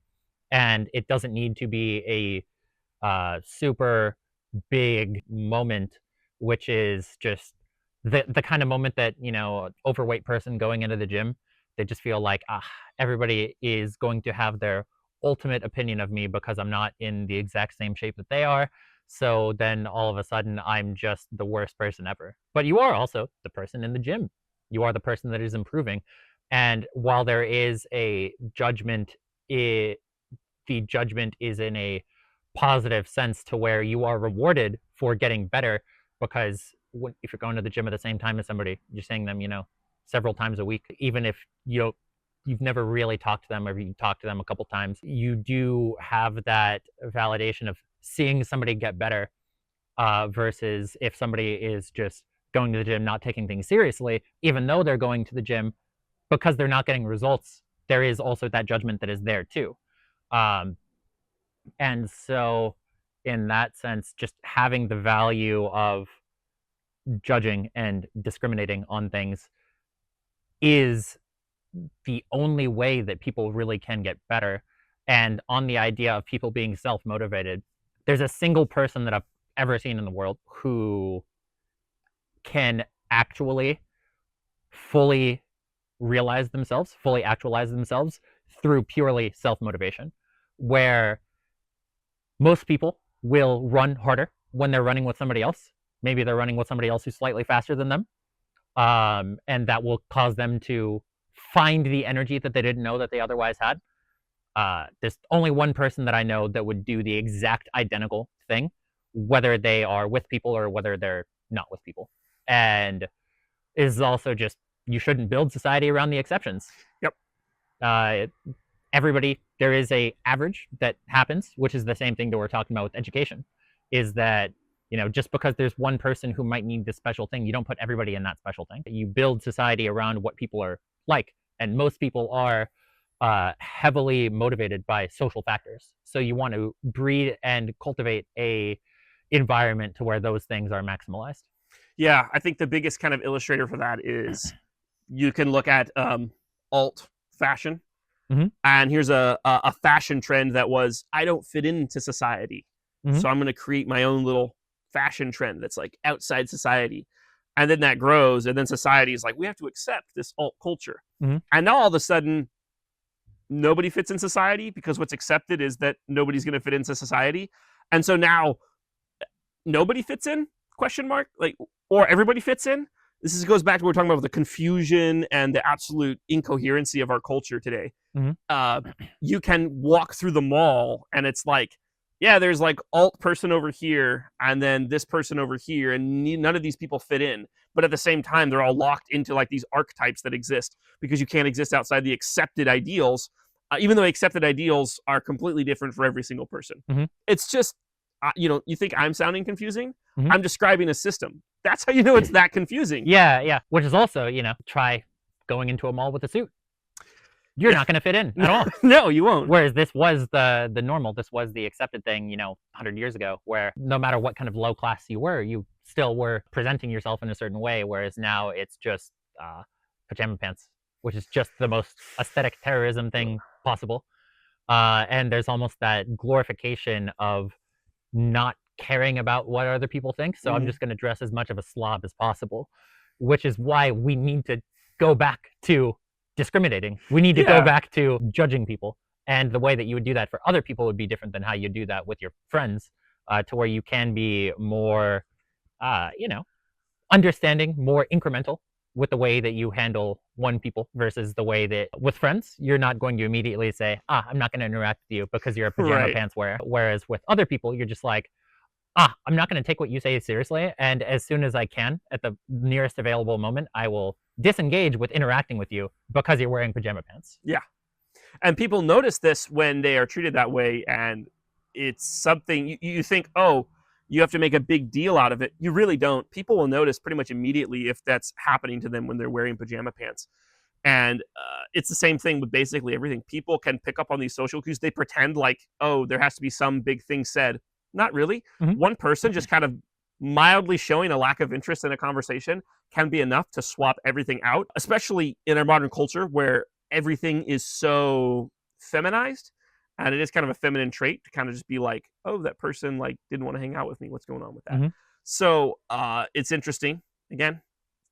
Speaker 2: And it doesn't need to be a super big moment, which is just the kind of moment that overweight person going into the gym, they just feel like everybody is going to have their ultimate opinion of me because I'm not in the exact same shape that they are. So then all of a sudden I'm just the worst person ever. But you are also the person in the gym. You are the person that is improving. And while there is a judgment, the judgment is in a positive sense to where you are rewarded for getting better because if you're going to the gym at the same time as somebody, you're seeing them, several times a week, even if you've never really talked to them or you talk to them a couple times, you do have that validation of seeing somebody get better versus if somebody is just going to the gym, not taking things seriously, even though they're going to the gym because they're not getting results, there is also that judgment that is there too. Um, and so, in that sense, just having the value of judging and discriminating on things is the only way that people really can get better. And on the idea of people being self motivated, there's a single person that I've ever seen in the world who can actually fully realize themselves, fully actualize themselves through purely self motivation, where most people will run harder when they're running with somebody else. Maybe they're running with somebody else who's slightly faster than them. And that will cause them to find the energy that they didn't know that they otherwise had. There's only one person that I know that would do the exact identical thing, whether they are with people or whether they're not with people. And is also just, you shouldn't build society around the exceptions.
Speaker 1: Yep.
Speaker 2: Everybody, there is a average that happens, which is the same thing that we're talking about with education, is that, you know, just because there's one person who might need this special thing, you don't put everybody in that special thing. You build society around what people are like, and most people are heavily motivated by social factors. So you want to breed and cultivate a environment to where those things are maximalized.
Speaker 1: Yeah, I think the biggest kind of illustrator for that is you can look at alt fashion.
Speaker 2: Mm-hmm.
Speaker 1: And here's a fashion trend that was, I don't fit into society.
Speaker 2: Mm-hmm.
Speaker 1: So I'm going to create my own little fashion trend that's like outside society. And then that grows. And then society is like, we have to accept this alt culture.
Speaker 2: Mm-hmm.
Speaker 1: And now all of a sudden, nobody fits in society because what's accepted is that nobody's going to fit into society. And so now nobody fits in, question mark, like, or everybody fits in. Goes back to what we're talking about with the confusion and the absolute incoherency of our culture today.
Speaker 2: Mm-hmm.
Speaker 1: You can walk through the mall and it's like, yeah, there's like alt person over here and then this person over here, and none of these people fit in. But at the same time, they're all locked into like these archetypes that exist because you can't exist outside the accepted ideals, even though accepted ideals are completely different for every single person.
Speaker 2: Mm-hmm.
Speaker 1: It's just, you think I'm sounding confusing?
Speaker 2: Mm-hmm.
Speaker 1: I'm describing a system. That's how you know it's that confusing.
Speaker 2: Yeah. Which is also, try going into a mall with a suit. You're not going to fit in at all.
Speaker 1: No, you won't.
Speaker 2: Whereas this was the normal, this was the accepted thing, 100 years ago, where no matter what kind of low class you were, you still were presenting yourself in a certain way. Whereas now it's just pajama pants, which is just the most aesthetic terrorism thing possible. And there's almost that glorification of not caring about what other people think. So I'm just going to dress as much of a slob as possible, which is why we need to go back to discriminating. We need to go back to judging people. And the way that you would do that for other people would be different than how you do that with your friends, to where you can be more, understanding, more incremental with the way that you handle one people versus the way that with friends, you're not going to immediately say, I'm not going to interact with you because you're a pajama pants wearer. Whereas with other people, you're just like, I'm not going to take what you say seriously. And as soon as I can, at the nearest available moment, I will disengage with interacting with you because you're wearing pajama pants.
Speaker 1: Yeah. And people notice this when they are treated that way. And it's something you think, oh, you have to make a big deal out of it. You really don't. People will notice pretty much immediately if that's happening to them when they're wearing pajama pants. And it's the same thing with basically everything. People can pick up on these social cues. They pretend like, oh, there has to be some big thing said. Not really.
Speaker 2: Mm-hmm.
Speaker 1: One person just kind of mildly showing a lack of interest in a conversation can be enough to swap everything out, especially in our modern culture where everything is so feminized. And it is kind of a feminine trait to kind of just be like, oh, that person like didn't want to hang out with me. What's going on with that?
Speaker 2: Mm-hmm.
Speaker 1: So it's interesting. Again,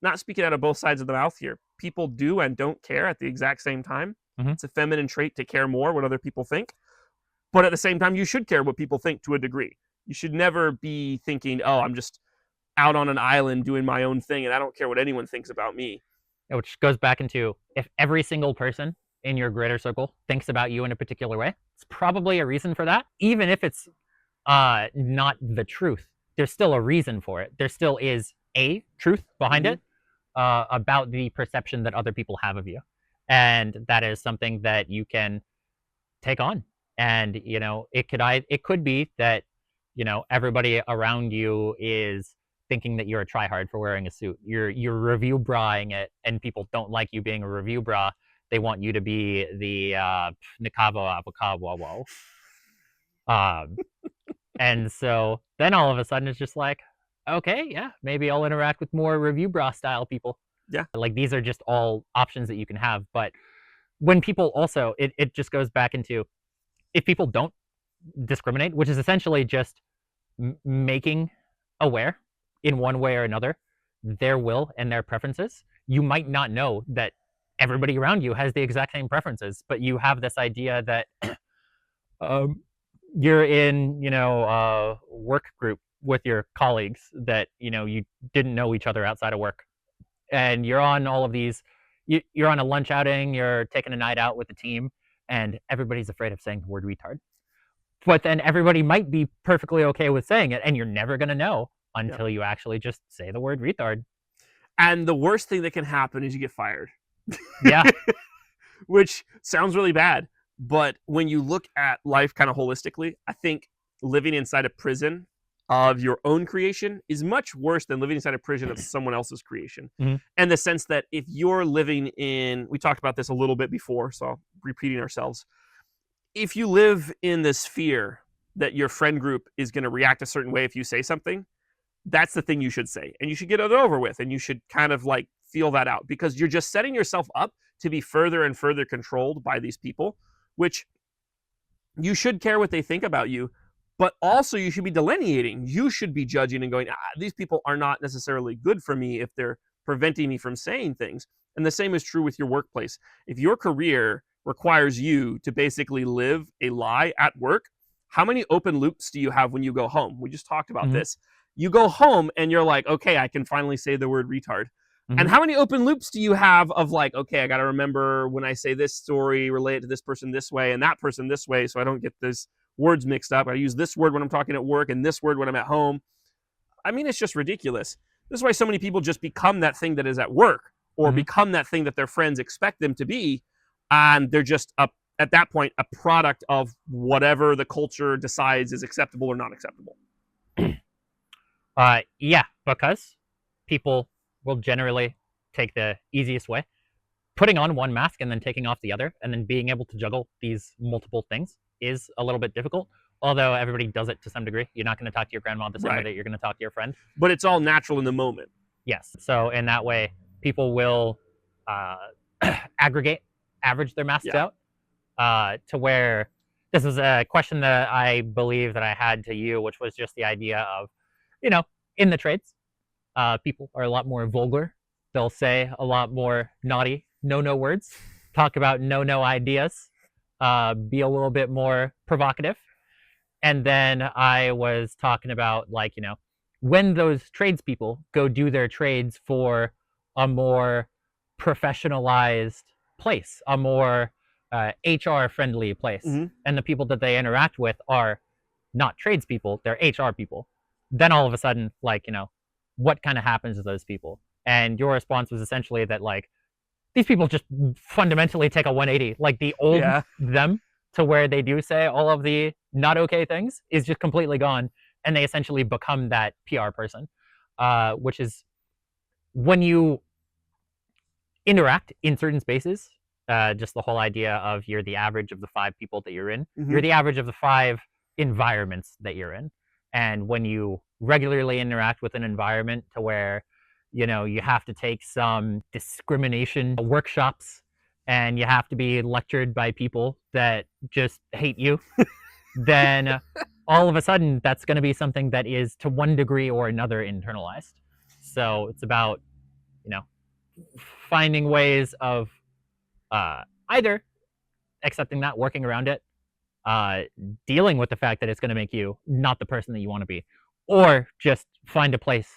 Speaker 1: not speaking out of both sides of the mouth here. People do and don't care at the exact same time.
Speaker 2: Mm-hmm.
Speaker 1: It's a feminine trait to care more what other people think. But at the same time, you should care what people think to a degree. You should never be thinking, oh, I'm just out on an island doing my own thing and I don't care what anyone thinks about me.
Speaker 2: Which goes back into, if every single person in your greater circle thinks about you in a particular way, it's probably a reason for that. Even if it's not the truth, there's still a reason for it. There still is a truth behind it about the perception that other people have of you. And that is something that you can take on. And, it could be that, everybody around you is thinking that you're a tryhard for wearing a suit. You're review braing it, and people don't like you being a review bra. They want you to be the Nikavo Avocado. And so then all of a sudden it's just like, okay, yeah, maybe I'll interact with more review bra style people.
Speaker 1: Yeah.
Speaker 2: Like these are just all options that you can have. But when people also, it just goes back into if people don't discriminate, which is essentially just making aware in one way or another their will and their preferences, you might not know that everybody around you has the exact same preferences, but you have this idea that um, you're in, a work group with your colleagues that you didn't know each other outside of work, and you're on all of these. You're on a lunch outing, you're taking a night out with the team, and everybody's afraid of saying the word retard. But then everybody might be perfectly okay with saying it, and you're never going to know
Speaker 1: Yeah.
Speaker 2: until you actually just say the word retard.
Speaker 1: And the worst thing that can happen is you get fired.
Speaker 2: Yeah.
Speaker 1: Which sounds really bad. But when you look at life kind of holistically, I think living inside a prison of your own creation is much worse than living inside a prison of someone else's creation.
Speaker 2: Mhm.
Speaker 1: And the sense that if you're living in, we talked about this a little bit before, so repeating ourselves. If you live in this fear that your friend group is going to react a certain way if you say something, that's the thing you should say. And you should get it over with. And you should kind of like feel that out, because you're just setting yourself up to be further and further controlled by these people, which you should care what they think about you. But also you should be delineating. You should be judging and going, these people are not necessarily good for me if they're preventing me from saying things. And the same is true with your workplace. If your career requires you to basically live a lie at work, how many open loops do you have when you go home? We just talked about
Speaker 2: Mhm.
Speaker 1: this. You go home and you're like, okay, I can finally say the word retard. And
Speaker 2: Mhm.
Speaker 1: how many open loops do you have of like, okay, I got to remember when I say this story, relate it to this person this way and that person this way, so I don't get these words mixed up. I use this word when I'm talking at work and this word when I'm at home. I mean, it's just ridiculous. This is why so many people just become that thing that is at work, or
Speaker 2: Mhm.
Speaker 1: become that thing that their friends expect them to be. And they're just at that point a product of whatever the culture decides is acceptable or not acceptable.
Speaker 2: Yeah, because people will generally take the easiest way. Putting on one mask and then taking off the other, and then being able to juggle these multiple things is a little bit difficult. Although everybody does it to some degree. You're not going to talk to your grandma the same way
Speaker 1: Right.
Speaker 2: that you're going to talk to your friend.
Speaker 1: But it's all natural in the moment.
Speaker 2: Yes. So in that way, people will uh, average their masks
Speaker 1: Yeah.
Speaker 2: out to where this is a question that I believe that I had to you, which was just the idea of, in the trades, people are a lot more vulgar. They'll say a lot more naughty no words, talk about no ideas, be a little bit more provocative. And then I was talking about, like, when those tradespeople go do their trades for a more professionalized place, a more HR friendly place,
Speaker 1: Mm-hmm.
Speaker 2: and the people that they interact with are not tradespeople, they're HR people. Then all of a sudden, like, what kind of happens to those people? And your response was essentially that, like, these people just fundamentally take a 180. Like the old
Speaker 1: Yeah.
Speaker 2: them to where they do say all of the not okay things is just completely gone, and they essentially become that PR person, which is when you interact in certain spaces. Just the whole idea of you're the average of the 5 people that you're in.
Speaker 1: Mm-hmm.
Speaker 2: You're the average of the 5 environments that you're in, and when you regularly interact with an environment to where you have to take some discrimination workshops and you have to be lectured by people that just hate you, then all of a sudden that's going to be something that is to one degree or another internalized. So it's about, you know, finding ways of either accepting that, working around it, uh, dealing with the fact that it's going to make you not the person that you want to be, or just find a place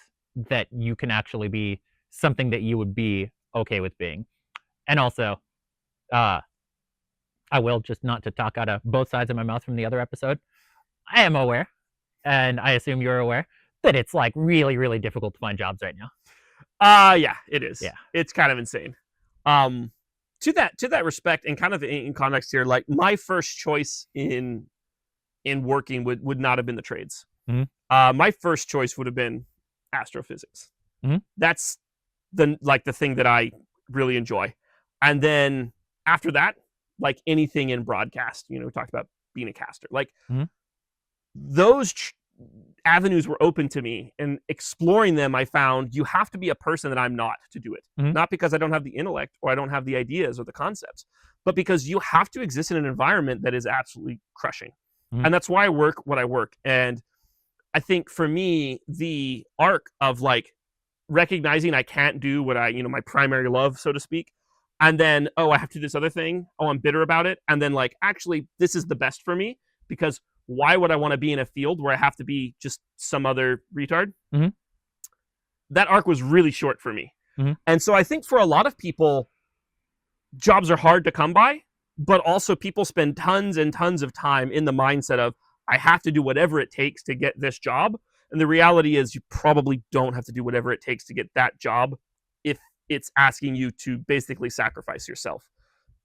Speaker 2: that you can actually be something that you would be okay with being. And also, I will, just not to talk out of both sides of my mouth from the other episode, I am aware, and I assume you're aware, that it's like really, really difficult to find jobs right now.
Speaker 1: Yeah, it is.
Speaker 2: Yeah.
Speaker 1: It's kind of insane. To that respect, and kind of in context here, like my first choice in working would not have been the trades.
Speaker 2: Mm-hmm.
Speaker 1: My first choice would have been astrophysics.
Speaker 2: Mm-hmm.
Speaker 1: That's the thing that I really enjoy. And then after that, like anything in broadcast, we talked about being a caster. Like
Speaker 2: Mm-hmm.
Speaker 1: those avenues were open to me, and exploring them, I found you have to be a person that I'm not to do it. Not because I don't have the intellect or I don't have the ideas or the concepts, but because you have to exist in an environment that is absolutely crushing. And that's why I work what I work. And I think for me, the arc of like recognizing I can't do what I, my primary love, so to speak, and then, oh, I have to do this other thing. Oh, I'm bitter about it. And then, like, actually, this is the best for me, because why would I want to be in a field where I have to be just some other retard? That arc was really short for me. And so I think for a lot of people, jobs are hard to come by, but also people spend tons and tons of time in the mindset of, I have to do whatever it takes to get this job. And the reality is you probably don't have to do whatever it takes to get that job if it's asking you to basically sacrifice yourself.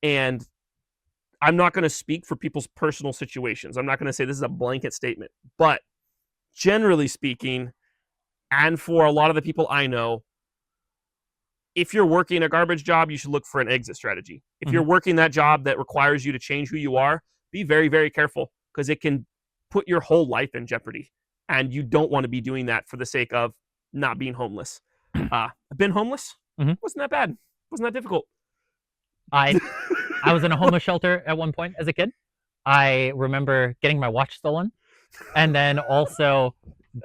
Speaker 1: And I'm not going to speak for people's personal situations. I'm not going to say this is a blanket statement, but generally speaking, and for a lot of the people I know, if you're working a garbage job, you should look for an exit strategy. If you're working that job that requires you to change who you are, be very, very careful, because it can put your whole life in jeopardy. And you don't want to be doing that for the sake of not being homeless. I've been homeless. Wasn't that bad. Wasn't that difficult.
Speaker 2: I was in a homeless shelter at one point as a kid. I remember getting my watch stolen, and then also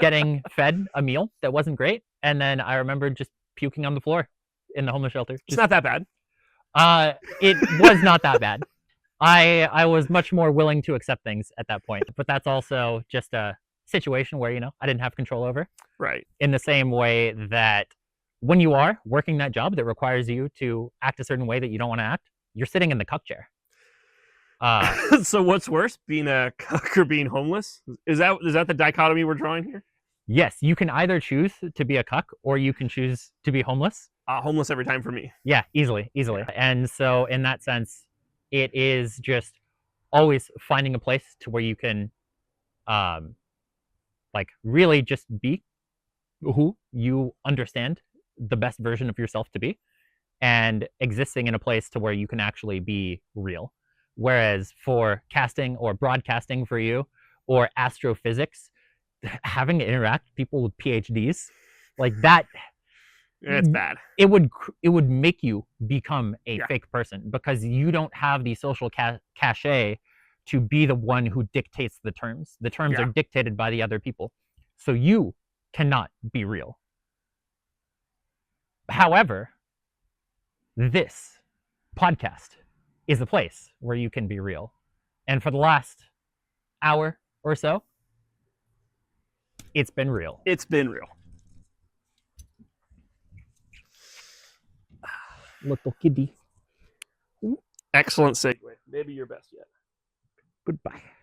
Speaker 2: getting fed a meal that wasn't great. And then I remember just puking on the floor in the homeless shelter.
Speaker 1: It's not that bad.
Speaker 2: It was not that bad. I was much more willing to accept things at that point, but that's also just a situation where, I didn't have control over.
Speaker 1: Right.
Speaker 2: In the same way that when you are working that job that requires you to act a certain way that you don't want to act, you're sitting in the cuck chair.
Speaker 1: So what's worse, being a cuck or being homeless? Is that the dichotomy we're drawing here?
Speaker 2: Yes, you can either choose to be a cuck or you can choose to be homeless.
Speaker 1: Homeless every time for me.
Speaker 2: Yeah, easily. Yeah. And so in that sense, it is just always finding a place to where you can really just be who you understand the best version of yourself to be, and existing in a place to where you can actually be real. Whereas for casting or broadcasting for you, or astrophysics, having to interact with people with PhDs like that,
Speaker 1: it's bad.
Speaker 2: It would make you become a fake person, because you don't have the social cachet to be the one who dictates the terms. The terms are dictated by the other people. So you cannot be real. However, this podcast is a place where you can be real. And for the last hour or so, it's been real.
Speaker 1: It's been real.
Speaker 2: Little kitty.
Speaker 1: Excellent segue. Maybe your best yet.
Speaker 2: Goodbye.